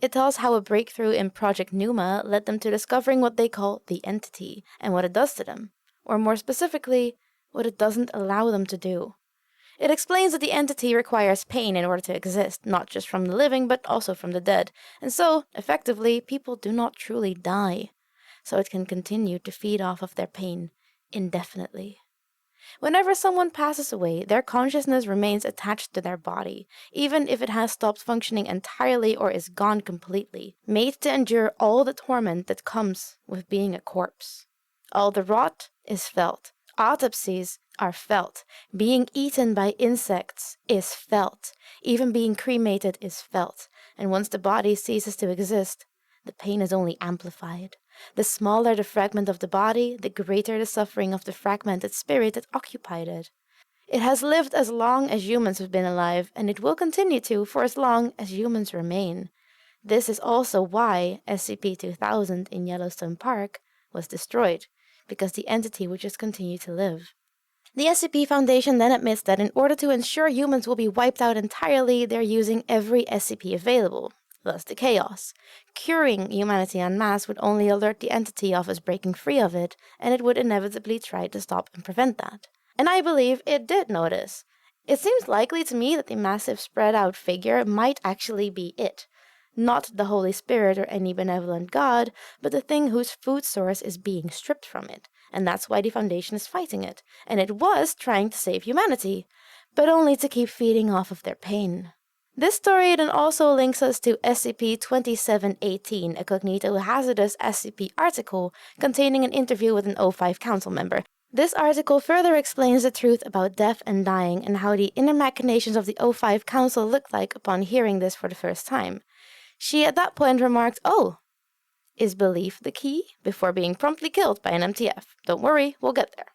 It tells how a breakthrough in Project Numa led them to discovering what they call the Entity, and what it does to them. Or more specifically, what it doesn't allow them to do. It explains that the Entity requires pain in order to exist, not just from the living, but also from the dead, and so, effectively, people do not truly die, so it can continue to feed off of their pain indefinitely. Whenever someone passes away, their consciousness remains attached to their body, even if it has stopped functioning entirely or is gone completely, made to endure all the torment that comes with being a corpse. All the rot is felt. Autopsies are felt. Being eaten by insects is felt. Even being cremated is felt. And once the body ceases to exist, the pain is only amplified. The smaller the fragment of the body, the greater the suffering of the fragmented spirit that occupied it. It has lived as long as humans have been alive, and it will continue to for as long as humans remain. This is also why SCP-5000 in Yellowstone Park was destroyed, because the Entity would just continue to live. The SCP Foundation then admits that in order to ensure humans will be wiped out entirely, they're using every SCP available, thus the chaos. Curing humanity en masse would only alert the Entity of us breaking free of it, and it would inevitably try to stop and prevent that. And I believe it did notice. It seems likely to me that the massive spread-out figure might actually be it. Not the Holy Spirit or any benevolent god, but the thing whose food source is being stripped from it, and that's why the Foundation is fighting it, and it was trying to save humanity, but only to keep feeding off of their pain. This story then also links us to SCP-2718, a cognito-hazardous SCP article containing an interview with an O5 council member. This article further explains the truth about death and dying and how the inner machinations of the O5 council looked like upon hearing this for the first time. She at that point remarked, "Oh, is belief the key?" before being promptly killed by an MTF. Don't worry, we'll get there.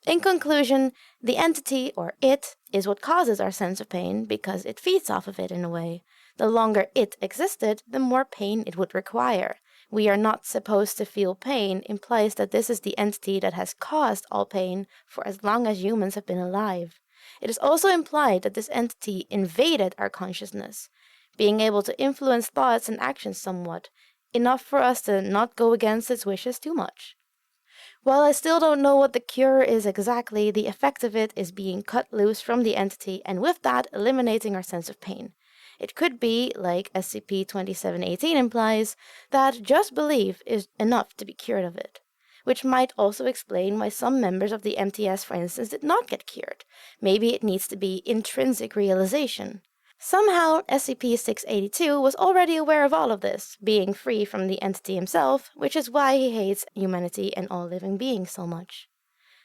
In conclusion, the Entity, or it, is what causes our sense of pain because it feeds off of it in a way. The longer it existed, the more pain it would require. We are not supposed to feel pain implies that this is the Entity that has caused all pain for as long as humans have been alive. It is also implied that this Entity invaded our consciousness, being able to influence thoughts and actions somewhat, enough for us to not go against its wishes too much. While I still don't know what the cure is exactly, the effect of it is being cut loose from the Entity, and with that, eliminating our sense of pain. It could be, like SCP-2718 implies, that just belief is enough to be cured of it, which might also explain why some members of the MTS, for instance, did not get cured. Maybe it needs to be intrinsic realization. Somehow, SCP-682 was already aware of all of this, being free from the entity himself, which is why he hates humanity and all living beings so much.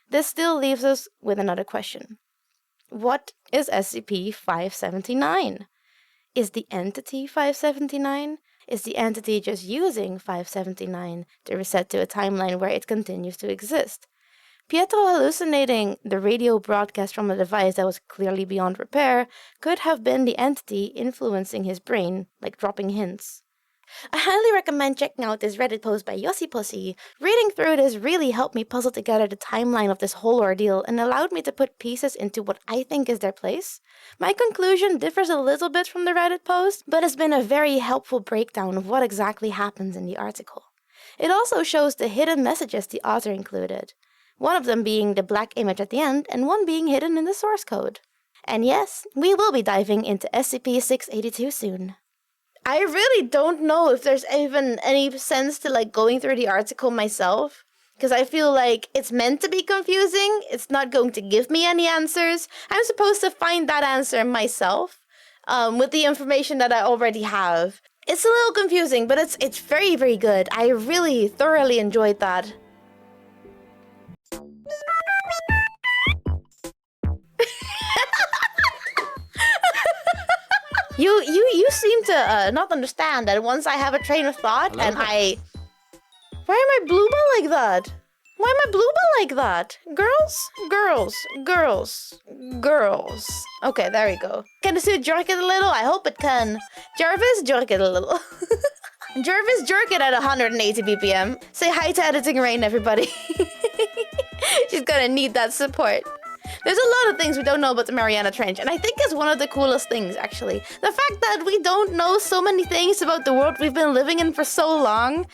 This still leaves us with another question. What is SCP-579? Is the entity 579? Is the entity just using 579 to reset to a timeline where it continues to exist? Pietro hallucinating the radio broadcast from a device that was clearly beyond repair could have been the entity influencing his brain, like dropping hints. I highly recommend checking out this Reddit post by Yossi Pussy. Reading through this really helped me puzzle together the timeline of this whole ordeal and allowed me to put pieces into what I think is their place. My conclusion differs a little bit from the Reddit post, but it's been a very helpful breakdown of what exactly happens in the article. It also shows the hidden messages the author included, one of them being the black image at the end and one being hidden in the source code. And yes, we will be diving into SCP-682 soon. I really don't know if there's even any sense to going through the article myself, because I feel like it's meant to be confusing. It's not going to give me any answers. I'm supposed to find that answer myself with the information that I already have. It's a little confusing, but it's very, very good. I really thoroughly enjoyed that. You seem to not understand that once I have a train of thought and I... Why am I bluebell like that? Why am I bluebell like that? Girls? Girls. Girls. Girls. Okay, there we go. Can the suit jerk it a little? I hope it can. Jarvis, jerk it a little. Jarvis, jerk it at 180 BPM. Say hi to Editing Rain, everybody. She's gonna need that support. There's a lot of things we don't know about the Mariana Trench, and I think it's one of the coolest things, actually. The fact that we don't know so many things about the world we've been living in for so long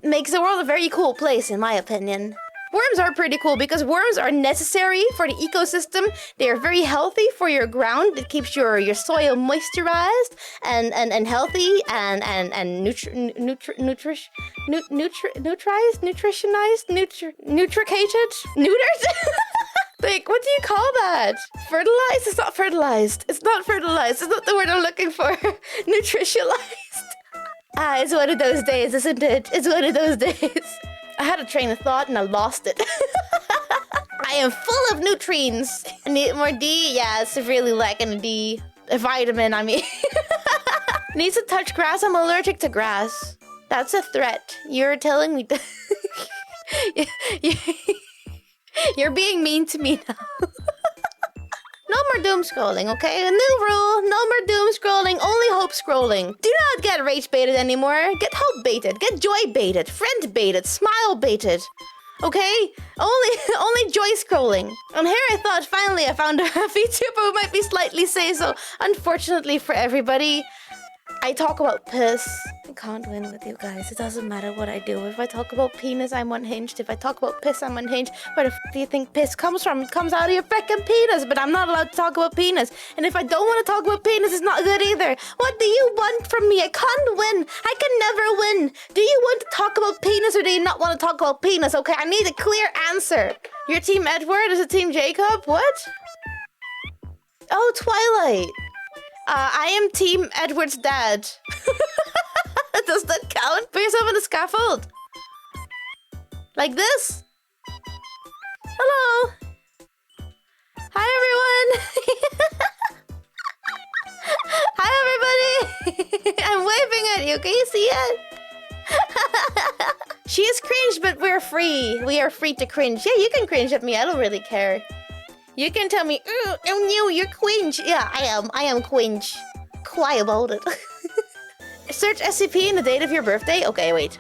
makes the world a very cool place, in my opinion. Worms are pretty cool because worms are necessary for the ecosystem. They are very healthy for your ground. It keeps your soil moisturized and healthy and nutritionized, nutricated, neutered. Like, what do you call that? Fertilized? It's not fertilized. It's not fertilized. It's not the word I'm looking for. Nutritionalized. It's one of those days, isn't it? It's one of those days. I had a train of thought and I lost it. I am full of nutrients. I need more D? Yeah, it's really lacking a D. A vitamin, I mean. Needs to touch grass? I'm allergic to grass. That's a threat. You're telling me to... You're being mean to me now. No more doom scrolling, okay? A new rule, no more doom scrolling, only hope scrolling. Do not get rage baited anymore. Get hope baited, get joy baited, friend baited, smile baited. Okay? Only joy scrolling. And here I thought finally I found a VTuber who might be slightly say so. Unfortunately for everybody, I talk about piss. I can't win with you guys. It doesn't matter what I do. If I talk about penis, I'm unhinged. If I talk about piss, I'm unhinged. Where the f do you think piss comes from? It comes out of your frickin' penis, but I'm not allowed to talk about penis. And if I don't want to talk about penis, it's not good either. What do you want from me? I can't win. I can never win. Do you want to talk about penis or do you not want to talk about penis? Okay, I need a clear answer. Your team Edward? Is it team Jacob? What? Oh, Twilight. I am Team Edward's dad. Does that count? Put yourself on the scaffold. Like this? Hello. Hi, everyone. Hi, everybody. I'm waving at you. Can you see it? She is cringe, but we're free. We are free to cringe. Yeah, you can cringe at me. I don't really care. You can tell me, you're cringe. Yeah, I am cringe. Quiet about it. Search SCP in the date of your birthday. Okay, wait.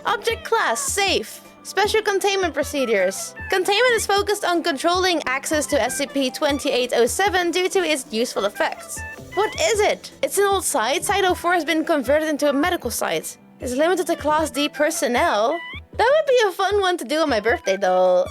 Object class, safe. Special containment procedures. Containment is focused on controlling access to SCP-2807 due to its useful effects. What is it? It's an old site. Site 04 has been converted into a medical site. It's limited to Class D personnel. That would be a fun one to do on my birthday, though.